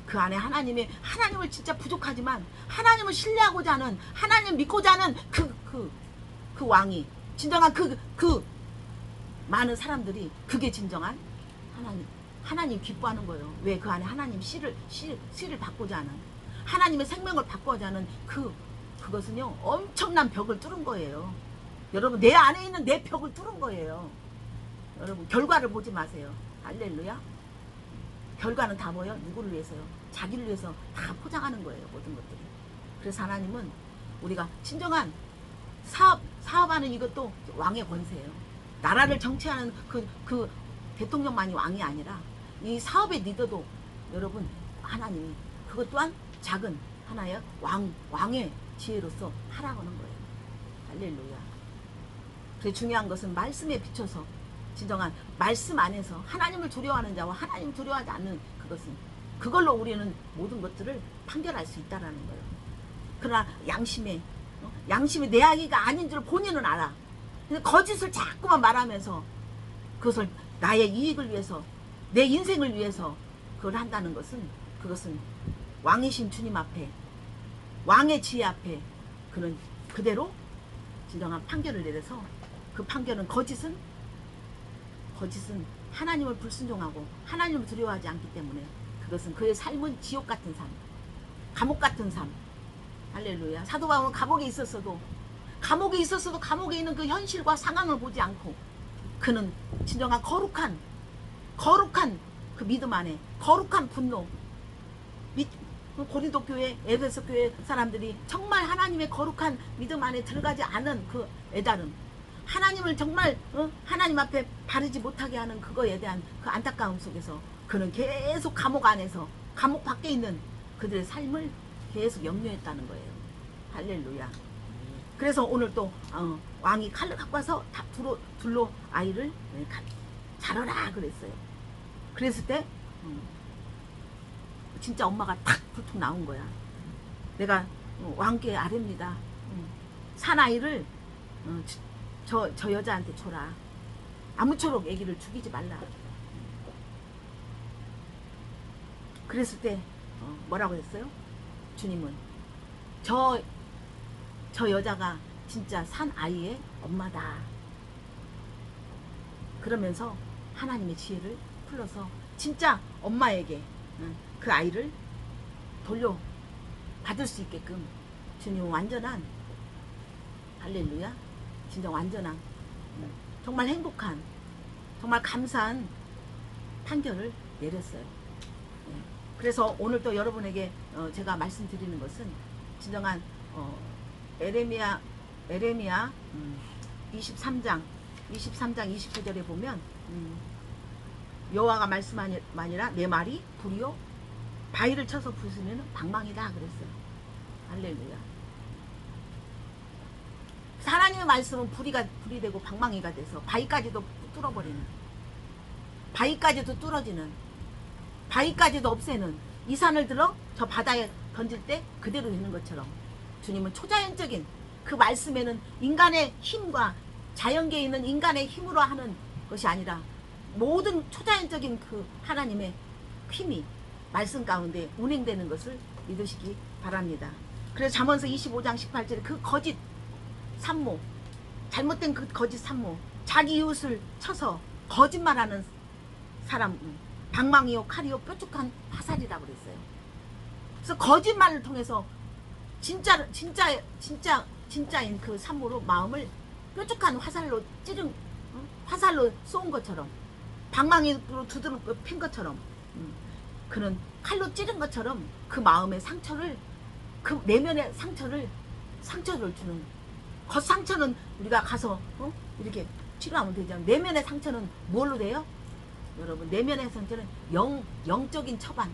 그 안에 하나님을 진짜 부족하지만 하나님을 신뢰하고자 하는 하나님 믿고자 하는 그 왕이 진정한 그 많은 사람들이 그게 진정한 하나님 기뻐하는 거예요. 왜? 그 안에 하나님 씨를 받고자 하는 하나님의 생명을 받고자 하는 그것은요 엄청난 벽을 뚫은 거예요. 여러분 내 안에 있는 내 벽을 뚫은 거예요. 여러분 결과를 보지 마세요. 할렐루야. 결과는 다 뭐예요? 누구를 위해서요? 자기를 위해서 다 포장하는 거예요. 모든 것들이. 그래서 하나님은 우리가 진정한 사업하는 이것도 왕의 권세예요. 나라를 정치하는 그 대통령만이 왕이 아니라 이 사업의 리더도 여러분 하나님이 그것 또한 작은 하나의 왕의 지혜로서 하라고 하는 거예요. 할렐루야. 그래서 중요한 것은 말씀에 비춰서 진정한 말씀 안에서 하나님을 두려워하는 자와 하나님을 두려워하지 않는 그걸로 우리는 모든 것들을 판결할 수 있다라는 거예요. 그러나 양심에 내 아기가 아닌 줄 본인은 알아. 근데 거짓을 자꾸만 말하면서 그것을 나의 이익을 위해서, 내 인생을 위해서 그걸 한다는 것은, 그것은 왕이신 주님 앞에, 왕의 지혜 앞에 그는 그대로 진정한 판결을 내려서, 그 판결은 거짓은 하나님을 불순종하고 하나님을 두려워하지 않기 때문에 그것은 그의 삶은 지옥 같은 삶, 감옥 같은 삶. 할렐루야. 사도 바울은 감옥에 있었어도 감옥에 있는 그 현실과 상황을 보지 않고 그는 진정한 거룩한 그 믿음 안에 거룩한 분노, 고린도 교회, 에베소 교회 사람들이 정말 하나님의 거룩한 믿음 안에 들어가지 않은 그 애달음, 하나님을 정말 하나님 앞에 바르지 못하게 하는 그거에 대한 그 안타까움 속에서 그는 계속 감옥 안에서, 감옥 밖에 있는 그들의 삶을 계속 염려했다는 거예요. 할렐루야. 그래서 오늘 또 왕이 칼을 갖고 와서 둘로 아이를 자르라 그랬어요. 그랬을 때 진짜 엄마가 탁 불뚝 나온 거야. 내가 왕께 아뢰입니다. 사나이를 저 여자한테 줘라. 아무쪼록 애기를 죽이지 말라. 그랬을 때 뭐라고 했어요? 주님은 저 여자가 진짜 산 아이의 엄마다. 그러면서 하나님의 지혜를 풀어서 진짜 엄마에게 그 아이를 돌려받을 수 있게끔 주님은 완전한, 할렐루야, 진짜 완전한, 정말 행복한, 정말 감사한 판결을 내렸어요. 그래서 오늘 또 여러분에게 제가 말씀드리는 것은 진정한 에레미야 23장 29절에 보면 여호와가 말씀하니라 내 말이 불이요 바위를 쳐서 부수면 방망이다 그랬어요. 할렐루야. 하나님의 말씀은 불이 되고 방망이가 돼서 바위까지도 뚫어버리는, 바위까지도 뚫어지는, 바위까지도 없애는, 이 산을 들어 저 바다에 던질 때 그대로 되는 것처럼 주님은 초자연적인 그 말씀에는 인간의 힘과 자연계에 있는 인간의 힘으로 하는 것이 아니라 모든 초자연적인 그 하나님의 힘이 말씀 가운데 운행되는 것을 믿으시기 바랍니다. 그래서 잠언서 25장 18절에 그 거짓 산모, 잘못된 그 거짓 산모, 자기 이웃을 쳐서 거짓말하는 사람, 방망이요 칼이요 뾰족한 화살이라고 그랬어요. 그래서 거짓말을 통해서 진짜인 그 산모로 마음을 뾰족한 화살로 찌른, 화살로 쏜 것처럼, 방망이로 두드러 핀 것처럼, 그는 칼로 찌른 것처럼 그 마음의 상처를, 그 내면의 상처를 주는, 겉상처는 우리가 가서 이렇게 치료하면 되잖아요. 내면의 상처는 뭘로 돼요? 여러분, 내면의 상처는 영적인 처방,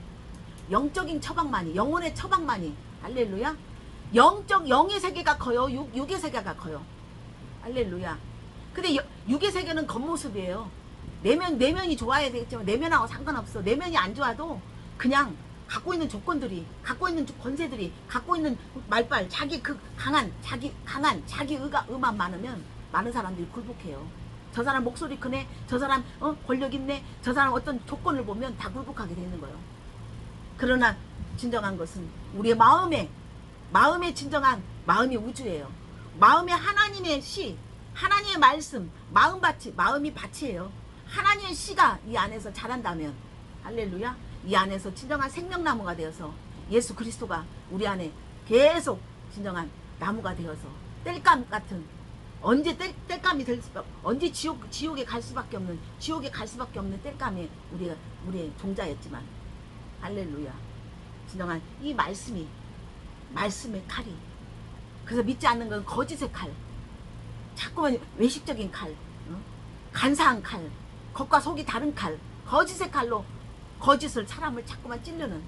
영적인 처방만이, 영혼의 처방만이, 할렐루야. 영의 세계가 커요? 육의 세계가 커요? 할렐루야. 근데 육의 세계는 겉모습이에요. 내면이 좋아야 되겠지만 내면하고 상관없어. 내면이 안 좋아도 그냥 갖고 있는 조건들이, 갖고 있는 권세들이, 갖고 있는 말빨, 자기 의만 많으면 많은 사람들이 굴복해요. 저 사람 목소리 크네, 저 사람 권력 있네, 저 사람 어떤 조건을 보면 다 굴복하게 되는 거예요. 그러나 진정한 것은 우리의 마음의 진정한 마음이 우주예요. 마음에 하나님의 씨, 하나님의 말씀, 마음이 밭이에요. 하나님의 씨가 이 안에서 자란다면, 할렐루야, 이 안에서 진정한 생명나무가 되어서 예수 그리스도가 우리 안에 계속 진정한 나무가 되어서 땔감 같은, 언제 땔감이 될 수밖에, 언제 지옥에 갈 수밖에 없는 땔감이 우리의 종자였지만, 할렐루야, 진정한 이 말씀의 칼이, 그래서 믿지 않는 건 거짓의 칼, 자꾸만 외식적인 칼, 간사한 칼, 겉과 속이 다른 칼, 거짓의 칼로 거짓을, 사람을 자꾸만 찌르는.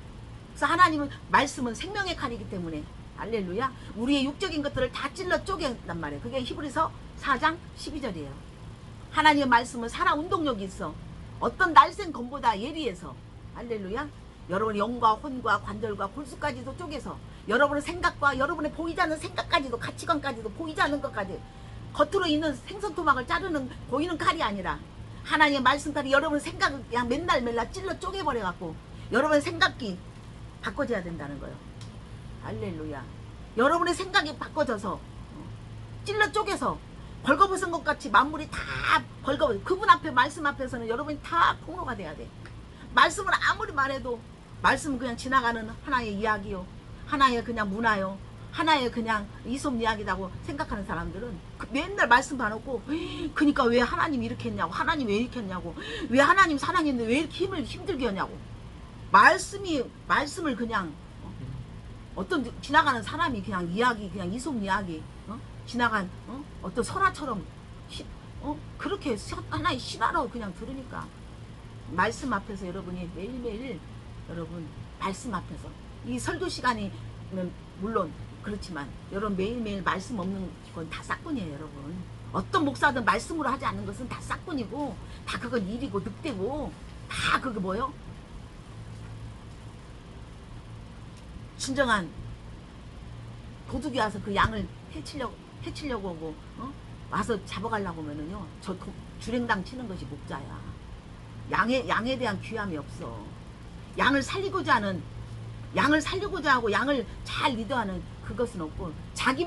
그래서 하나님은 말씀은 생명의 칼이기 때문에, 할렐루야, 우리의 육적인 것들을 다 찔러 쪼갠단 말이에요. 그게 히브리서 4장 12절이에요. 하나님의 말씀은 살아 운동력이 있어. 어떤 날쌘 검보다 예리해서, 할렐루야, 여러분의 영과 혼과 관절과 골수까지도 쪼개서 여러분의 생각과 여러분의 보이지 않는 생각까지도, 가치관까지도, 보이지 않는 것까지 겉으로 있는 생선 토막을 자르는 보이는 칼이 아니라 하나님의 말씀 칼이 여러분 생각을 그냥 맨날 찔러 쪼개버려갖고 여러분의 생각이 바꿔져야 된다는 거예요. 할렐루야. 여러분의 생각이 바꿔져서 찔러 쪼개서 벌거벗은 것 같이 만물이 다 벌거벗 그분 앞에 말씀 앞에서는 여러분이 다 통로가 돼야 돼. 말씀을 아무리 말해도 말씀은 그냥 지나가는 하나의 이야기요, 하나의 그냥 문화요, 하나의 그냥 이솝 이야기라고 생각하는 사람들은 맨날 말씀 봐놓고 그러니까 왜 하나님이 이렇게 했냐고, 하나님 왜 이렇게 했냐고, 왜 하나님 사랑했는데 왜 이렇게 힘들게 하냐고. 말씀을 그냥 어떤 지나가는 사람이 그냥 이야기, 그냥 이솝 이야기, 지나간 어떤 설화처럼 그렇게 하나의 신화로 그냥 들으니까 말씀 앞에서 여러분이 매일매일 여러분 말씀 앞에서 이 설교 시간이는 물론 그렇지만 여러분 매일매일 말씀 없는 건 다 싹뿐이에요. 여러분 어떤 목사든 말씀으로 하지 않는 것은 다 싹뿐이고 다 그건 일이고 늑대고 다 그게 뭐요? 진정한 도둑이 와서 그 양을 해치려고 하고 와서 잡아가려고 하면은요 저 주랭당 치는 것이 목자야. 양에 대한 귀함이 없어. 양을 살리고자 하고 양을 잘 리더하는 그것은 없고 자기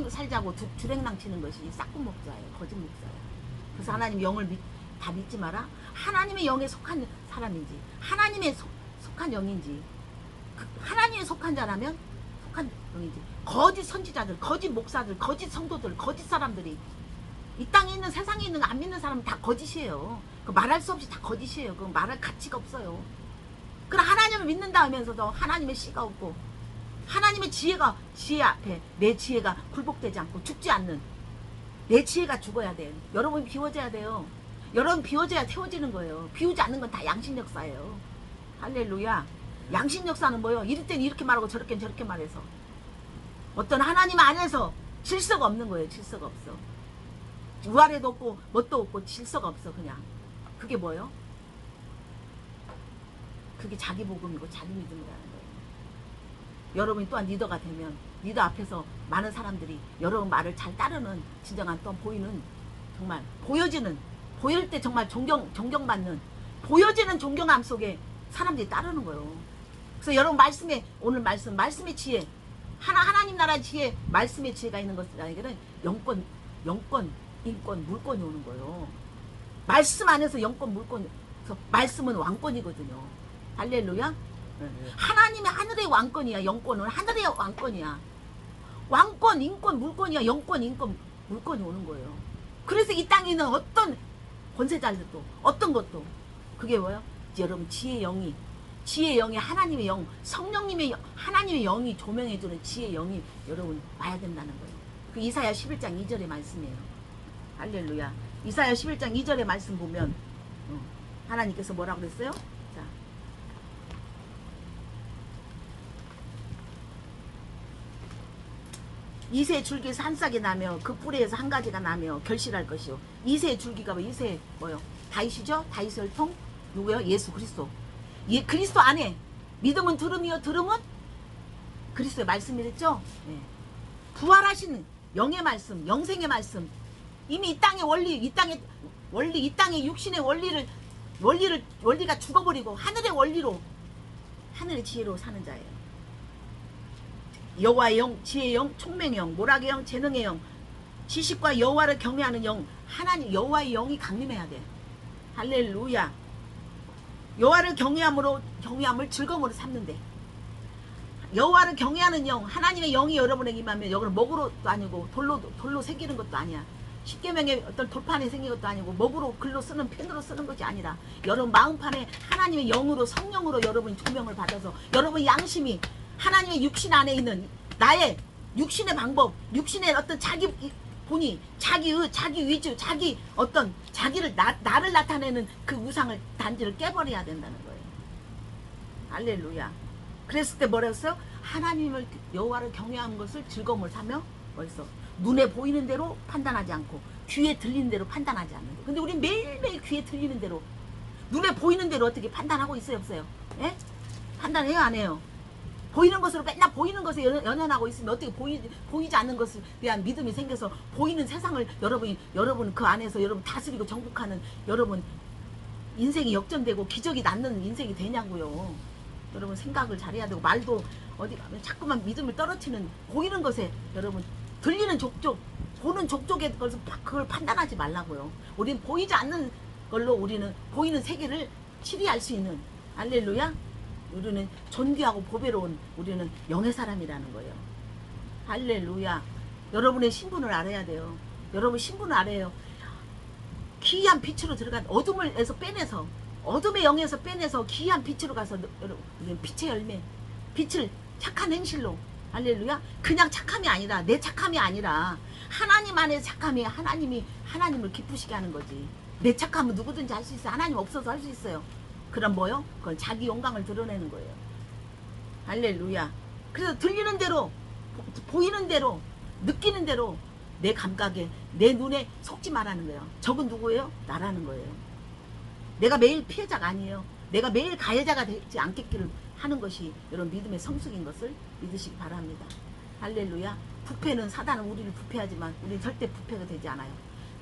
살자고 주랭랑 치는 것이 싹군 목자예요. 거짓 목자예요. 그래서 하나님 영을 다 믿지 마라. 하나님의 영에 속한 사람인지 하나님의 속한 영인지 하나님에 속한 자라면 속한 영인지 거짓 선지자들, 거짓 목사들, 거짓 성도들, 거짓 사람들이 이 땅에 있는 세상에 있는 안 믿는 사람은 다 거짓이에요. 그 말할 수 없이 다 거짓이에요. 그 말할 가치가 없어요. 그럼 하나님을 믿는다 하면서도 하나님의 씨가 없고 하나님의 지혜 앞에 내 지혜가 굴복되지 않고 죽지 않는 내 지혜가 죽어야 돼. 여러분 비워져야 돼요. 여러분 비워져야 태워지는 거예요. 비우지 않는 건 다 양심 역사예요. 할렐루야. 양심 역사는 뭐예요? 이럴 땐 이렇게 말하고 저럴 땐 저렇게 말해서 어떤 하나님 안에서 질서가 없는 거예요. 질서가 없어. 우아래도 없고 뭣도 없고 질서가 없어. 그냥 그게 뭐예요? 그게 자기 복음이고 자기 믿음이라는 거예요. 여러분이 또한 리더가 되면 리더 앞에서 많은 사람들이 여러분 말을 잘 따르는 진정한 또 보이는 정말 보일 때 정말 존경받는 보여지는 존경함 속에 사람들이 따르는 거예요. 그래서 여러분 오늘 말씀의 지혜 하나님 나라의 지혜 말씀의 지혜가 있는 것이라는 영권 인권 물권이 오는 거예요. 말씀 안에서 영권 물권 말씀은 왕권이거든요. 할렐루야. 하나님의 하늘의 왕권이야. 영권은 하늘의 왕권이야. 왕권 인권 물권이야. 영권 인권 물권이 오는 거예요. 그래서 이 땅에 있는 어떤 권세자들도 어떤 것도 그게 뭐예요? 여러분 지혜의 영이 하나님의 영 성령님의 하나님의 영이 조명해주는 지혜의 영이 여러분 와야 된다는 거예요. 그 이사야 11장 2절의 말씀이에요. 할렐루야. 이사야 11장 2절의 말씀 보면 하나님께서 뭐라고 그랬어요? 자, 이새 줄기에서 한 싹이 나며 그 뿌리에서 한 가지가 나며 결실할 것이요. 이새의 줄기가 뭐요? 다윗이죠? 다윗의 혈통 누구요? 예수 그리스도. 그리스도 안에 믿음은 들음이요 들음은 그리스도의 말씀이랬죠. 네. 부활하신 영의 말씀, 영생의 말씀. 이미 이 땅의 원리, 이 땅의 육신의 원리가 죽어버리고 하늘의 원리로 하늘의 지혜로 사는 자예요. 여호와의 영, 지혜의 영, 총명의 영, 모락의 영, 재능의 영, 지식과 여호와를 경외하는 영, 하나님 여호와의 영이 강림해야 돼. 할렐루야. 여호와를 경외함을 즐거움으로 삼는데 여호와를 경외하는 영, 하나님의 영이 여러분에게 임하면 여기는 먹으로도 아니고 돌로 새기는 것도 아니야. 십계명의 어떤 돌판에 생긴 것도 아니고 먹으로 글로 쓰는 펜으로 쓰는 것이 아니라 여러분 마음판에 하나님의 영으로 성령으로 여러분이 조명을 받아서 여러분 양심이 하나님의 육신 안에 있는 나의 육신의 방법, 육신의 어떤 자기 본의, 자기 위주, 자기를 나를 나타내는 그 우상을 단지를 깨버려야 된다는 거예요. 할렐루야. 그랬을 때 뭐랬어요? 하나님을 여호와를 경외하는 것을 즐거움을 사며 뭐였어? 눈에 보이는 대로 판단하지 않고 귀에 들리는 대로 판단하지 않는 거. 근데 우리 매일매일 귀에 들리는 대로 눈에 보이는 대로 어떻게 판단하고 있어요? 없어요? 예? 판단해요? 안 해요? 보이는 것으로 맨날 보이는 것에 연연하고 있으면 어떻게 보이지 않는 것에 대한 믿음이 생겨서 보이는 세상을 여러분 그 안에서 여러분 다스리고 정복하는 여러분 인생이 역전되고 기적이 낳는 인생이 되냐고요. 여러분 생각을 잘해야 되고 말도 어디 가면 자꾸만 믿음을 떨어뜨리는 보이는 것에 여러분 들리는 족족 보는 족족에 그걸 판단하지 말라고요. 우리는 보이지 않는 걸로 우리는 보이는 세계를 치리할 수 있는 할렐루야. 우리는 존귀하고 보배로운 우리는 영의 사람이라는 거예요. 할렐루야. 여러분의 신분을 알아야 돼요. 여러분 신분을 알아요. 기이한 빛으로 들어간 어둠에서 빼내서 어둠의 영에서 빼내서 기이한 빛으로 가서 우리는 빛의 열매 빛을 착한 행실로 할렐루야. 그냥 착함이 아니라 내 착함이 아니라 하나님 안에 착함이 하나님을 기쁘시게 하는 거지. 내 착함은 누구든지 할 수 있어요. 하나님 없어서 할 수 있어요. 그럼 뭐요? 그건 자기 영광을 드러내는 거예요. 할렐루야. 그래서 들리는 대로 보이는 대로 느끼는 대로 내 감각에 내 눈에 속지 말라는 거예요. 적은 누구예요? 나라는 거예요. 내가 매일 피해자가 아니에요. 내가 매일 가해자가 되지 않겠기를 하는 것이 여러분 믿음의 성숙인 것을 믿으시기 바랍니다. 할렐루야. 부패는 사단은 우리를 부패하지만 우리는 절대 부패가 되지 않아요.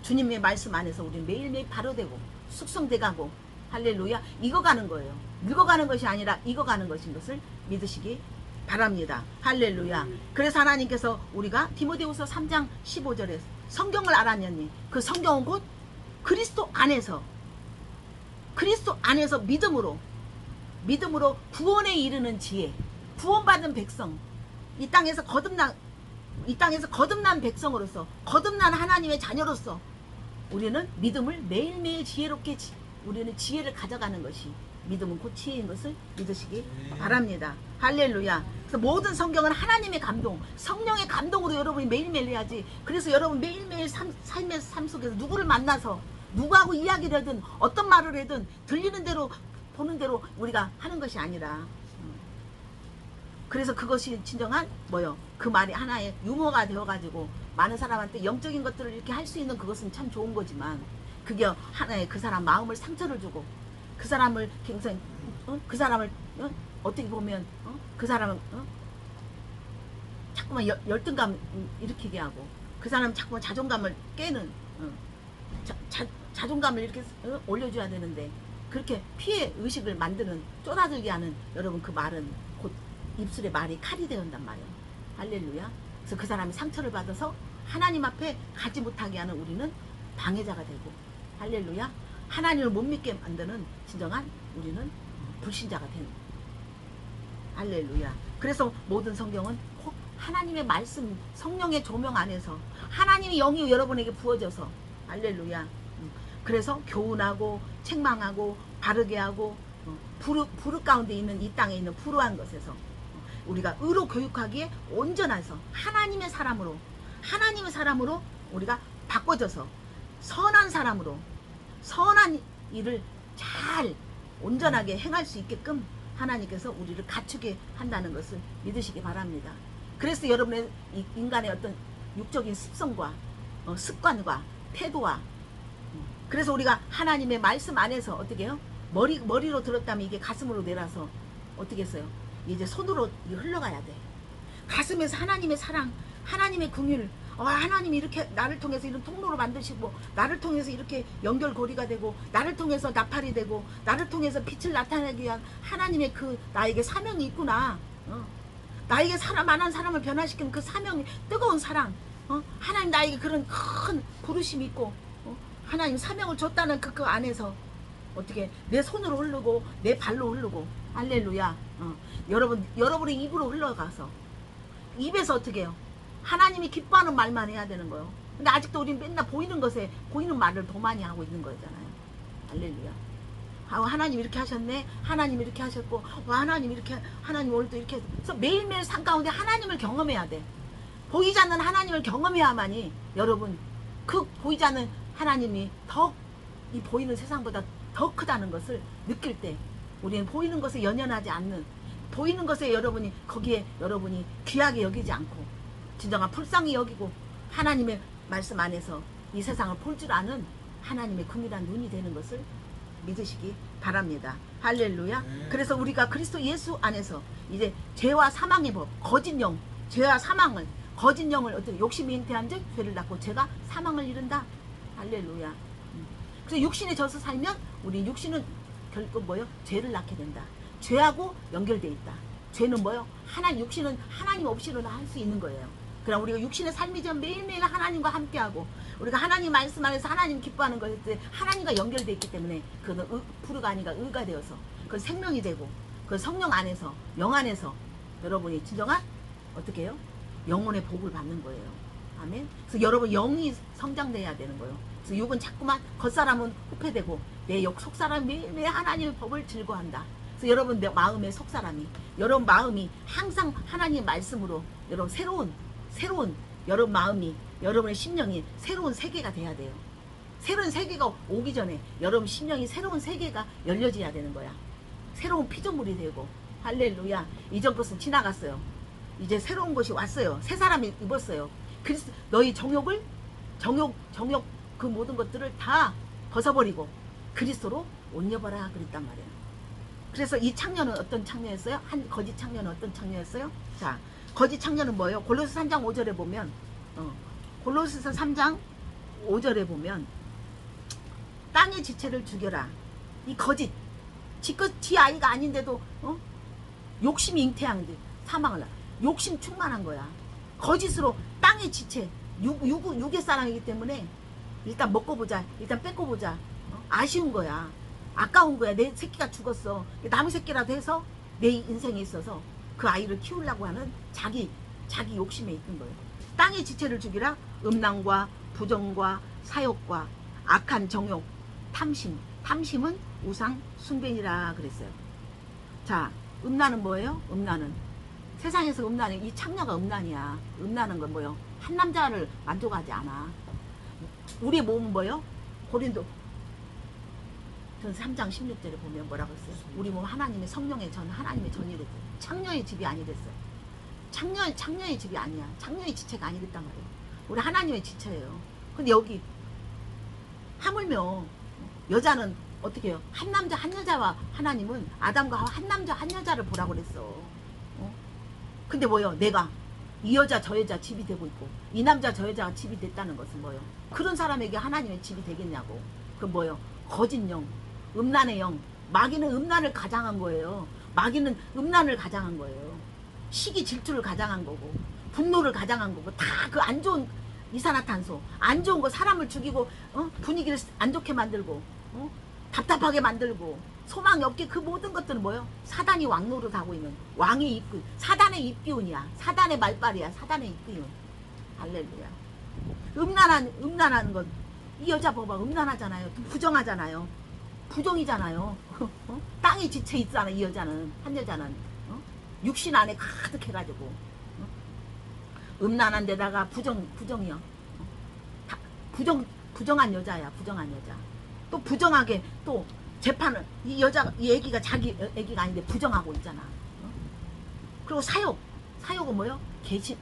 주님의 말씀 안에서 우리는 매일매일 바로되고 숙성돼가고 할렐루야. 익어가는 거예요. 늙어가는 것이 아니라 익어가는 것인 것을 믿으시기 바랍니다. 할렐루야. 그래서 하나님께서 우리가 디모데후서 3장 15절에 성경을 알았냐니 그 성경은 곧 그리스도 안에서 믿음으로 구원에 이르는 지혜 구원받은 백성 이 땅에서 거듭난 백성으로서 거듭난 하나님의 자녀로서 우리는 믿음을 매일매일 지혜롭게 우리는 지혜를 가져가는 것이 믿음은 곧 지혜인 것을 믿으시기 바랍니다. 할렐루야. 그래서 모든 성경은 하나님의 감동 성령의 감동으로 여러분이 매일매일 해야지. 그래서 여러분 매일매일 삶의 삶 속에서 누구를 만나서 누구하고 이야기를 하든 어떤 말을 하든 들리는 대로 보는 대로 우리가 하는 것이 아니라 그래서 그것이 진정한 뭐요? 그 말이 하나의 유머가 되어가지고 많은 사람한테 영적인 것들을 이렇게 할 수 있는 그것은 참 좋은 거지만 그게 하나의 그 사람 마음을 상처를 주고 그 사람을 굉장히 그 사람을 어떻게 보면 그 사람을 자꾸만 열등감 일으키게 하고 그 사람 자꾸만 자존감을 깨는 자존감을 이렇게 올려줘야 되는데 그렇게 피해 의식을 만드는 쫄아들게 하는 여러분 그 말은 곧 입술의 말이 칼이 되었단 말이에요. 할렐루야. 그래서 그 사람이 상처를 받아서 하나님 앞에 가지 못하게 하는 우리는 방해자가 되고 할렐루야. 하나님을 못 믿게 만드는 진정한 우리는 불신자가 되는 할렐루야. 그래서 모든 성경은 꼭 하나님의 말씀 성령의 조명 안에서 하나님의 영이 여러분에게 부어져서 할렐루야. 그래서 교훈하고 책망하고 바르게 하고 부르 가운데 있는 이 땅에 있는 불우한 것에서 우리가 의로 교육하기에 온전해서 하나님의 사람으로 우리가 바꿔져서 선한 사람으로 선한 일을 잘 온전하게 행할 수 있게끔 하나님께서 우리를 갖추게 한다는 것을 믿으시기 바랍니다. 그래서 여러분의 인간의 어떤 육적인 습성과 습관과 태도와 그래서 우리가 하나님의 말씀 안에서 어떻게 해요? 머리로 들었다면 이게 가슴으로 내려서 어떻게 했어요? 이제 손으로 흘러가야 돼. 가슴에서 하나님의 사랑, 하나님의 긍휼, 하나님이 이렇게 나를 통해서 이런 통로를 만드시고 나를 통해서 이렇게 연결고리가 되고 나를 통해서 나팔이 되고 나를 통해서 빛을 나타내기 위한 하나님의 그 나에게 사명이 있구나. 나에게 많은 사람을 변화시키는 그 사명이 뜨거운 사랑. 하나님 나에게 그런 큰 부르심이 있고 하나님 사명을 줬다는 그 안에서 어떻게 내 손으로 흐르고 내 발로 흐르고 할렐루야. 여러분의 입으로 흘러가서 입에서 어떻게 해요? 하나님이 기뻐하는 말만 해야 되는 거예요. 근데 아직도 우리는 맨날 보이는 것에 보이는 말을 더 많이 하고 있는 거잖아요. 할렐루야. 하나님 이렇게 하셨네. 하나님 이렇게 하셨고 하나님 이렇게 하나님 오늘도 이렇게 그래서 매일매일 삶 가운데 하나님을 경험해야 돼. 보이지 않는 하나님을 경험해야만이 여러분 그 보이지 않는 하나님이 더 이 보이는 세상보다 더 크다는 것을 느낄 때 우리는 보이는 것에 연연하지 않는 보이는 것에 거기에 여러분이 귀하게 여기지 않고 진정한 불쌍히 여기고 하나님의 말씀 안에서 이 세상을 볼 줄 아는 하나님의 긍휼한 눈이 되는 것을 믿으시기 바랍니다. 할렐루야. 그래서 우리가 그리스도 예수 안에서 이제 죄와 사망의 법, 거짓 영, 죄와 사망을, 거짓 영을 어떤 욕심이 잉태한 즉 죄를 낳고 죄가 사망을 이룬다. 할렐루야. 그래서 육신에 져서 살면 우리 육신은 결국 뭐요? 죄를 낳게 된다. 죄하고 연결돼 있다. 죄는 뭐요? 육신은 하나님 없이는 할 수 있는 거예요. 그럼 우리가 육신의 삶이지만 매일매일 하나님과 함께하고 우리가 하나님 말씀 안에서 하나님 기뻐하는 것일 때 하나님과 연결돼 있기 때문에 그는 푸르가 아니라 의가 되어서 그 생명이 되고 그 성령 안에서 영 안에서 여러분이 진정한 어떻게 해요? 영혼의 복을 받는 거예요. 아멘. 그래서 여러분 영이 성장돼야 되는 거예요. 그래서 육은 자꾸만 겉사람은 후패되고 내 속사람은 매일매일 하나님의 법을 즐거워한다. 그래서 여러분 내 마음의 속사람이 여러분 마음이 항상 하나님의 말씀으로 여러분 새로운 여러분 마음이 여러분의 심령이 새로운 세계가 돼야 돼요. 새로운 세계가 오기 전에 여러분 심령이 새로운 세계가 열려져야 되는 거야. 새로운 피조물이 되고 할렐루야. 이전 것은 지나갔어요. 이제 새로운 것이 왔어요. 새 사람이 입었어요. 그래서 너희 정욕 그 모든 것들을 다 벗어버리고 그리스도로 옷 입어라 그랬단 말이에요. 그래서 이 창녀는 어떤 창녀였어요? 한 거짓 창녀는 어떤 창녀였어요? 자, 거짓 창녀는 뭐예요? 골로새 3장 5절에 보면 골로새서 3장 5절에 보면 땅의 지체를 죽여라. 이 거짓 지 아이가 아닌데도 욕심이 잉태한 듯 사망을 나. 욕심 충만한 거야. 거짓으로 땅의 지체 육의 사람이기 때문에 일단 먹고 보자. 일단 뺏고 보자. 아쉬운 거야. 아까운 거야. 내 새끼가 죽었어. 남의 새끼라도 해서 내 인생에 있어서 그 아이를 키우려고 하는 자기 욕심에 있는 거예요. 땅의 지체를 죽이라. 음란과 부정과 사욕과 악한 정욕, 탐심. 탐심은 우상 숭배니라 그랬어요. 자, 음란은 뭐예요? 음란은 세상에서 이 창녀가 음란이야. 음란한 건 뭐예요? 한 남자를 만족하지 않아. 우리 몸은 뭐예요? 고린도 3장 16절에 보면 뭐라고 했어요? 우리 몸 하나님의 성령의 하나님의 전이랬어요. 창녀의 집이 아니랬어요. 창녀의 집이 아니야. 창녀의 지체가 아니랬단 말이에요. 우리 하나님의 지체예요. 근데 여기 하물며 여자는 어떻게 해요? 한 남자 한 여자와 하나님은 아담과 한 남자 한 여자를 보라고 그랬어. 근데 뭐요? 내가 이 여자 저 여자 집이 되고 있고 이 남자 저 여자가 집이 됐다는 것은 뭐요? 그런 사람에게 하나님의 집이 되겠냐고. 그 뭐요? 거짓 영, 음란의 영. 마귀는 음란을 가장한 거예요. 마귀는 음란을 가장한 거예요. 시기 질투를 가장한 거고 분노를 가장한 거고 다 그 안 좋은 이산화탄소 안 좋은 거 사람을 죽이고 분위기를 안 좋게 만들고 답답하게 만들고 소망이 없게 그 모든 것들은 뭐예요? 사단이 왕노릇하고 있는 왕의 입기 사단의 입기운이야. 사단의 말빨이야. 사단의 입기운. 할렐루야. 음란한 건 이 여자 봐봐. 음란하잖아요. 부정하잖아요. 부정이잖아요. 땅에 지쳐 있잖아. 이 여자는 한 여자는 육신 안에 가득해가지고 음란한 데다가 부정이요. 부정한 여자야. 부정한 여자. 또 부정하게 또 재판을 이 애기가 자기 애기가 아닌데 부정하고 있잖아. 그리고 사욕은 뭐요?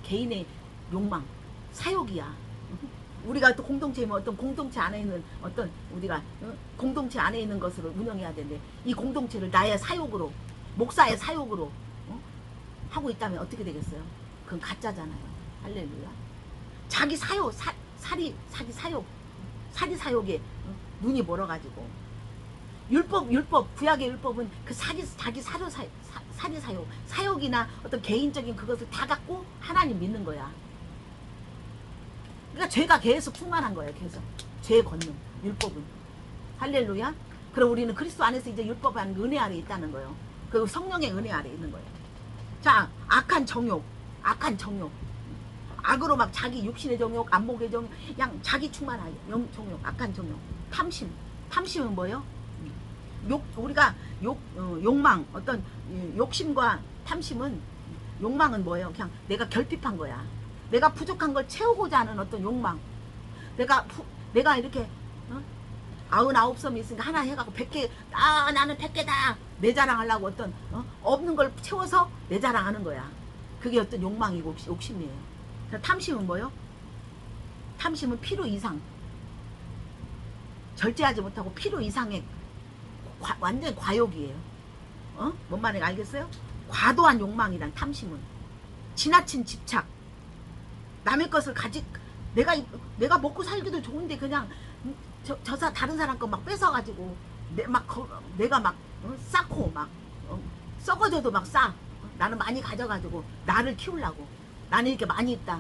개인의 욕망 사욕이야. 우리가 또 공동체면 어떤 공동체 안에 있는 어떤 우리가 공동체 안에 있는 것으로 운영해야 되는데 이 공동체를 나의 사욕으로 목사의 사욕으로 하고 있다면 어떻게 되겠어요? 그건 가짜잖아요. 할렐루야. 자기 사욕 사리 사욕에 눈이 멀어가지고 율법 구약의 율법은 그 자기 사리 사욕이나 어떤 개인적인 그것을 다 갖고 하나님 믿는 거야. 그러니까 죄가 계속 충만한 거예요. 계속 죄의 권능 율법은. 할렐루야. 그럼 우리는 그리스도 안에서 이제 율법 안 은혜 아래 있다는 거예요. 그 성령의 은혜 아래 있는 거예요. 자, 악한 정욕 악으로 막 자기 육신의 정욕 안목의 정욕 그냥 자기 충만한 정욕 악한 정욕 탐심은 뭐예요? 우리가 욕망 어떤 욕심과 탐심은 욕망은 뭐예요? 그냥 내가 결핍한 거야. 내가 부족한 걸 채우고자 하는 어떤 욕망. 내가 이렇게 99섬이 있으니까 하나 해갖고 100개 나는 100개다 내 자랑하려고 어떤 없는 걸 채워서 내 자랑하는 거야. 그게 어떤 욕망이고 욕심이에요. 탐심은 뭐예요? 탐심은 필요 이상 절제하지 못하고 필요 이상의 완전 과욕이에요. 뭔 말인지 알겠어요? 과도한 욕망이란 탐심은 지나친 집착, 남의 것을 내가 먹고 살기도 좋은데 그냥 다른 사람 거 막 뺏어가지고 내가 막 쌓고 막 썩어져도 막 싸. 나는 많이 가져가지고 나를 키우려고, 나는 이렇게 많이 있다,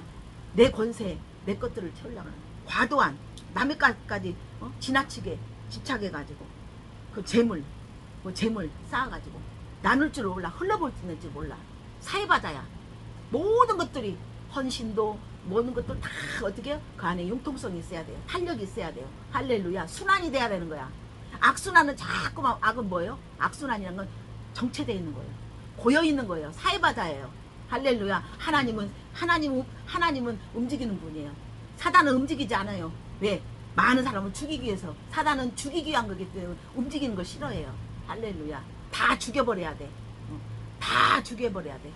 내 권세, 내 것들을 채우려고 하는 과도한 남의 것까지 지나치게 집착해가지고 그 재물 쌓아가지고 나눌 줄 몰라, 흘러볼 줄 몰라. 사회바자야. 모든 것들이 헌신도 모든 것들 다 어떻게 해요? 그 안에 융통성이 있어야 돼요. 탄력이 있어야 돼요. 할렐루야. 순환이 돼야 되는 거야. 악순환은 자꾸만, 악은 뭐예요? 악순환이라는 건 정체되어 있는 거예요. 고여 있는 거예요. 사회바자예요. 할렐루야. 하나님은 움직이는 분이에요. 사단은 움직이지 않아요. 왜? 많은 사람을 죽이기 위해서. 사단은 죽이기 위한 거기 때문에 움직이는 걸 싫어해요. 할렐루야. 다 죽여버려야 돼. 다 죽여버려야 돼.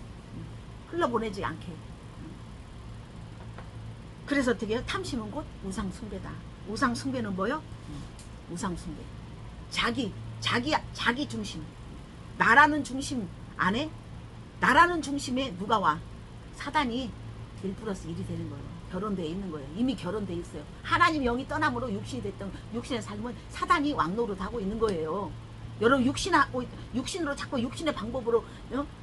흘러보내지 않게. 그래서 어떻게 해요? 탐심은 곧 우상숭배다. 우상숭배는 뭐요? 우상숭배. 자기 중심. 나라는 중심 안에, 나라는 중심에 누가 와? 사단이 1+1이 되는 거예요. 결혼되어 있는 거예요. 이미 결혼되어 있어요. 하나님 영이 떠남으로 육신이 됐던 육신의 삶은 사단이 왕노릇하고 있는 거예요. 여러분 육신으로 자꾸 육신의 방법으로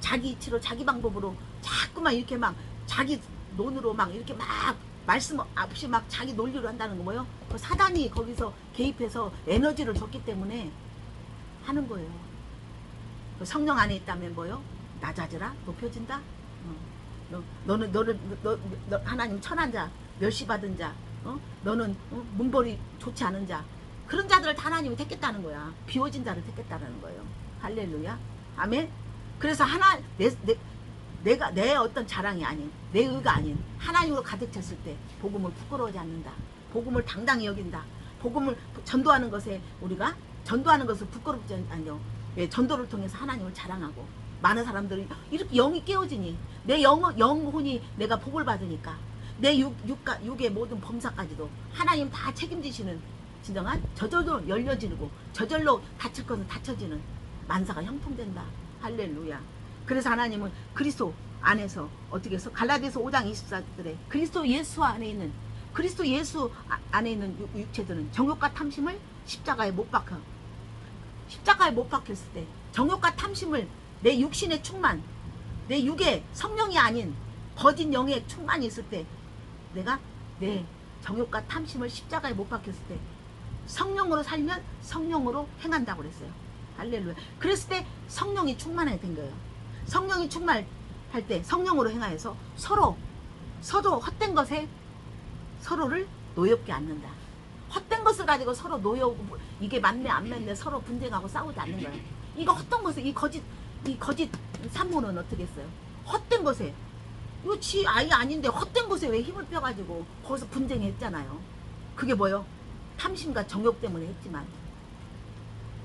자기 이치로 자기 방법으로 자꾸만 이렇게 막 자기 논으로 막 이렇게 막 말씀 없이 막 자기 논리로 한다는 거 뭐예요? 그 사단이 거기서 개입해서 에너지를 줬기 때문에 하는 거예요. 그 성령 안에 있다면 뭐예요? 낮아져라, 높여진다. 너는 하나님 천한 자, 멸시받은 자, 너는 문벌이 좋지 않은 자, 그런 자들을 다 하나님이 택겠다는 거야. 비워진 자를 택겠다는 거예요. 할렐루야. 아멘. 그래서 내가 내 어떤 자랑이 아닌, 내 의가 아닌 하나님으로 가득 찼을 때 복음을 부끄러워하지 않는다. 복음을 당당히 여긴다. 복음을 전도하는 것에 우리가 전도하는 것을 부끄럽지 않요. 예, 전도를 통해서 하나님을 자랑하고 많은 사람들이 이렇게 영이 깨어지니 내 영혼이 내가 복을 받으니까 내 육의 모든 범사까지도 하나님 다 책임지시는 진정한 저절로 열려지고 저절로 닫힐 것은 닫혀지는 만사가 형통된다. 할렐루야. 그래서 하나님은 그리스도 안에서 어떻게 해서 갈라디아서 5장 24절에 그리스도 예수 안에 있는 육체들은 정욕과 탐심을 십자가에 못 박혀. 십자가에 못 박혔을 때 정욕과 탐심을 내 육신의 충만, 내 육의 성령이 아닌 거짓 영의 충만이 있을 때 내가 내 정욕과 탐심을 십자가에 못 박혔을 때 성령으로 살면 성령으로 행한다고 그랬어요. 할렐루야. 그랬을 때 성령이 충만하게 된 거예요. 성령이 충만할 때 성령으로 행하여서 서로 헛된 것에 서로를 노엽게 않는다. 헛된 것을 가지고 서로 노여우고 이게 맞네 안 맞네 서로 분쟁하고 싸우지 않는 거예요. 이거 헛된 것에 이 거짓 산모는 어떻게 했어요? 헛된 것에 이거 지 아이 아닌데 헛된 것에 왜 힘을 펴가지고 거기서 분쟁했잖아요. 그게 뭐요? 탐심과 정욕 때문에 했지만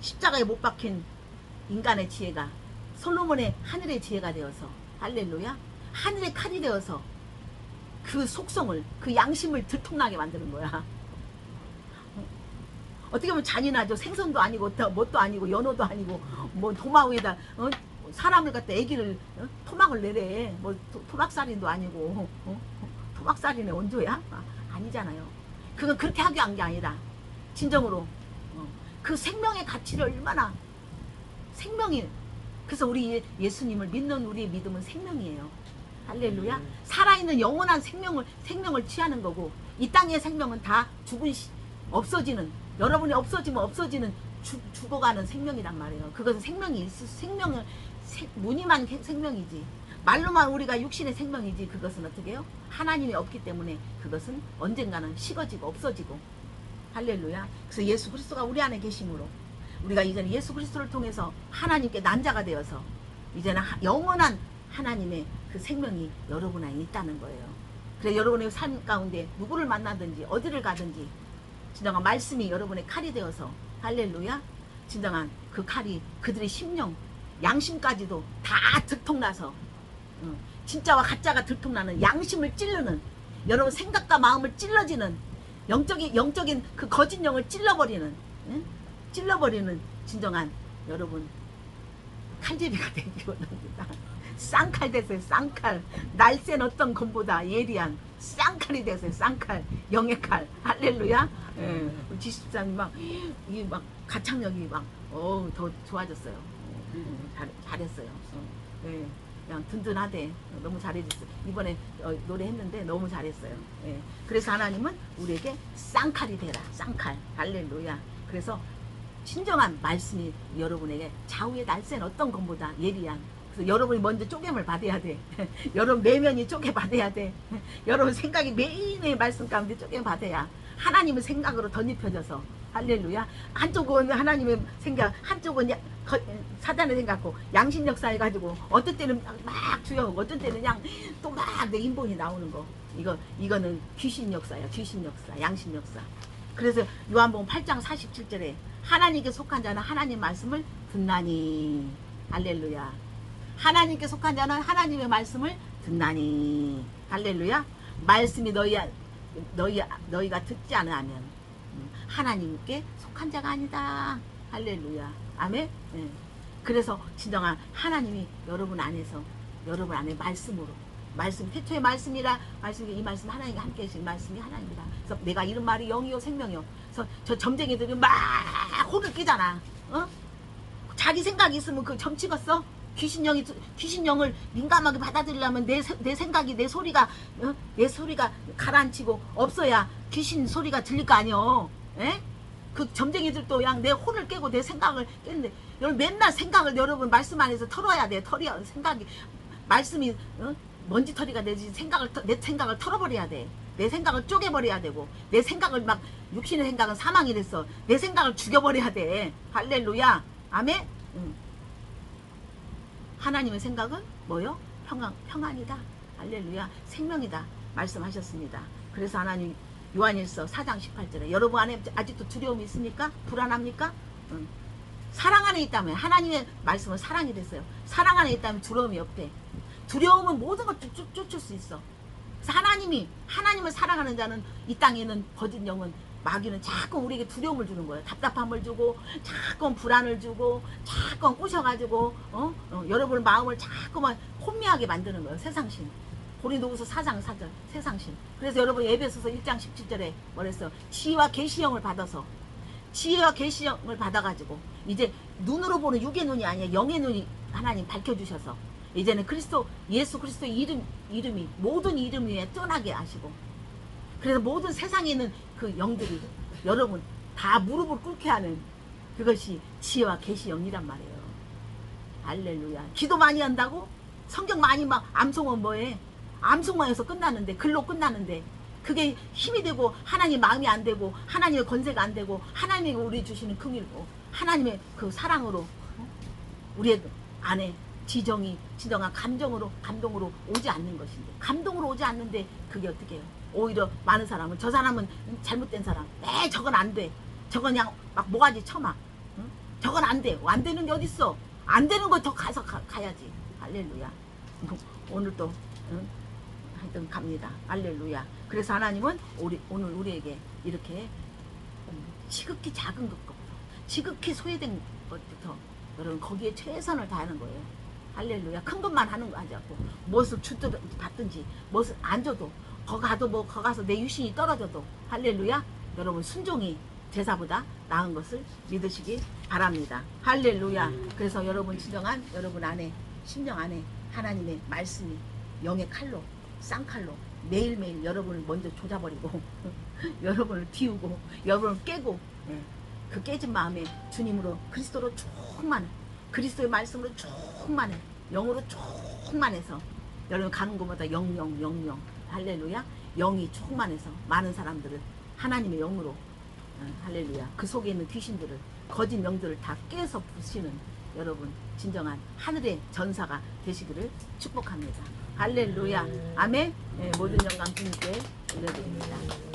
십자가에 못 박힌 인간의 지혜가 솔로몬의 하늘의 지혜가 되어서 할렐루야. 하늘의 칼이 되어서 그 속성을 그 양심을 들통나게 만드는 거야. 어떻게 보면 잔인하죠. 생선도 아니고 뭣도 아니고 연어도 아니고 뭐 도마 위에다 사람을 갖다 애기를 토막을 내래. 뭐 토막살인도 아니고 토막살인의 원조야? 아니잖아요. 그건 그렇게 하기 한 게 아니라 진정으로 그 생명의 가치를 얼마나 생명이 그래서 우리 예수님을 믿는 우리의 믿음은 생명이에요. 할렐루야. 살아있는 영원한 생명을 취하는 거고 이 땅의 생명은 다 없어지는 여러분이 없어지는 죽어가는 생명이란 말이에요. 그것은 생명을 무늬만 생명이지 말로만 우리가 육신의 생명이지 그것은 어떻게 해요? 하나님이 없기 때문에 그것은 언젠가는 식어지고 없어지고 할렐루야. 그래서 예수 그리스도가 우리 안에 계심으로 우리가 이제는 예수 그리스도를 통해서 하나님께 난자가 되어서 이제는 영원한 하나님의 그 생명이 여러분 안에 있다는 거예요. 그래서 여러분의 삶 가운데 누구를 만나든지 어디를 가든지 진정한 말씀이 여러분의 칼이 되어서 할렐루야. 진정한 그 칼이 그들의 심령 양심까지도 다 들통나서 진짜와 가짜가 들통나는 양심을 찌르는 여러분 생각과 마음을 찔러지는 영적인 그 거짓 영을 찔러버리는 진정한 여러분 칼제비가 되기 원합니다. 쌍칼 되세요. 쌍칼. 날쌘 어떤 검보다 예리한 쌍칼이 되세요. 쌍칼. 영의 칼. 할렐루야. 예. 우리 지식자님 막 가창력이 더 좋아졌어요. 잘했어요. 예. 그냥 든든하대. 너무 잘해줬어요. 이번에 노래했는데 너무 잘했어요. 예. 그래서 하나님은 우리에게 쌍칼이 되라. 쌍칼. 할렐루야. 그래서 진정한 말씀이 여러분에게 좌우의 날쌘 어떤 것보다 예리한, 그래서 여러분이 먼저 쪼개을 받아야 돼. 여러분 내면이 쪼개 받아야 돼. 여러분 생각이 매일매일 말씀 가운데 쪼개 받아야 하나님의 생각으로 덧입혀져서, 할렐루야. 한쪽은 하나님의 생각, 한쪽은 사단의 생각고 양심 역사 해가지고 어떤 때는 막 주여오고 어떤 때는 그냥 또 막 내 인본이 나오는 거, 이거는 귀신 역사야. 귀신 역사, 양심 역사. 그래서 요한복음 8장 47절에 하나님께 속한 자는 하나님 말씀을 듣나니, 할렐루야. 하나님께 속한 자는 하나님의 말씀을 듣나니, 할렐루야. 말씀이 너희가 듣지 않으면 하나님께 속한 자가 아니다. 할렐루야. 아멘. 네. 그래서 진정한 하나님이 여러분 안에서, 여러분 안에 말씀으로, 말씀 태초의 말씀이라, 이 말씀 하나님과 함께 계신 말씀이 하나님이다. 그래서 내가 이런 말이 영이요 생명이요. 그래서 저 점쟁이들이 막 호를 끼잖아. 자기 생각이 있으면 그 점 찍었어. 귀신영을 민감하게 받아들이려면 내 생각이, 내 소리가 가라앉히고 없어야 귀신 소리가 들릴 거 아니여. 에? 그 점쟁이들도 그냥 내 혼을 깨고 내 생각을 깨는데, 여러분 맨날 생각을 여러분 말씀 안에서 털어야 돼. 생각이, 말씀이 먼지털이가 되지. 내 생각을 털어버려야 돼. 내 생각을 쪼개버려야 되고, 내 생각을 막, 육신의 생각은 사망이 됐어. 내 생각을 죽여버려야 돼. 할렐루야. 아멘. 하나님의 생각은 뭐요? 평안이다. 할렐루야. 생명이다. 말씀하셨습니다. 그래서 하나님 요한일서 4장 18절에 여러분 안에 아직도 두려움이 있습니까? 불안합니까? 사랑 안에 있다면, 하나님의 말씀은 사랑이 됐어요. 사랑 안에 있다면 두려움이 없대. 두려움은 모든 걸 쫓을 수 있어. 그래서 하나님을 사랑하는 자는, 이 땅에 있는 거짓 영은, 마귀는 자꾸 우리에게 두려움을 주는 거예요. 답답함을 주고, 자꾸 불안을 주고, 자꾸 꼬셔가지고, 여러분 마음을 자꾸만 혼미하게 만드는 거예요. 세상신. 고린도후서 4장 4절, 세상신. 그래서 여러분 에베소서 1장 17절에 뭐랬어? 지혜와 계시형을 받아서, 지혜와 계시형을 받아가지고, 이제 눈으로 보는 육의 눈이 아니야. 영의 눈이 하나님 밝혀주셔서, 이제는 예수 그리스도의 이름이 모든 이름 위에 떠나게 하시고, 그래서 모든 세상에 있는 그 영들이 여러분 다 무릎을 꿇게 하는, 그것이 지혜와 계시 영이란 말이에요. 할렐루야. 기도 많이 한다고? 성경 많이 막 암송은 뭐해? 암송만 해서 끝나는데, 글로 끝나는데, 그게 힘이 되고 하나님 마음이 안 되고 하나님의 권세가 안 되고 하나님이 우리 주시는 긍휼고 하나님의 그 사랑으로 우리의 안에 진정한 감동으로 오지 않는 것인데, 감동으로 오지 않는데 그게 어떻게 해요? 오히려 많은 사람은, 저 사람은 잘못된 사람, 저건 안 돼, 저건 그냥 막 모가지 쳐막, 저건 안 돼, 안 되는 게 어딨어, 안 되는 거 더 가서 가야지. 할렐루야. 오늘 또 하여튼 갑니다. 할렐루야. 그래서 하나님은 오늘 우리에게 이렇게 지극히 작은 것부터, 지극히 소외된 것부터 여러분 거기에 최선을 다하는 거예요. 할렐루야. 큰 것만 하는 거 하지 않고, 무엇을 주든 받든지, 무엇을 안 줘도, 거 가서 내 유신이 떨어져도, 할렐루야. 여러분 순종이 제사보다 나은 것을 믿으시기 바랍니다. 할렐루야. 그래서 여러분 진정한 여러분 안에, 심령 안에 하나님의 말씀이 영의 칼로, 쌍칼로 매일매일 여러분을 먼저 조져버리고 여러분을 비우고 여러분을 깨고, 그 깨진 마음에 주님으로, 그리스도로 충만해, 그리스도의 말씀으로 충만해, 영으로 충만해서 여러분 가는 곳마다 영영 할렐루야. 영이 충만해서 많은 사람들을 하나님의 영으로, 할렐루야, 그 속에 있는 귀신들을, 거짓 영들을 다 깨서 부시는 여러분 진정한 하늘의 전사가 되시기를 축복합니다. 할렐루야. 아멘. 모든 영광 주님께 올려드립니다.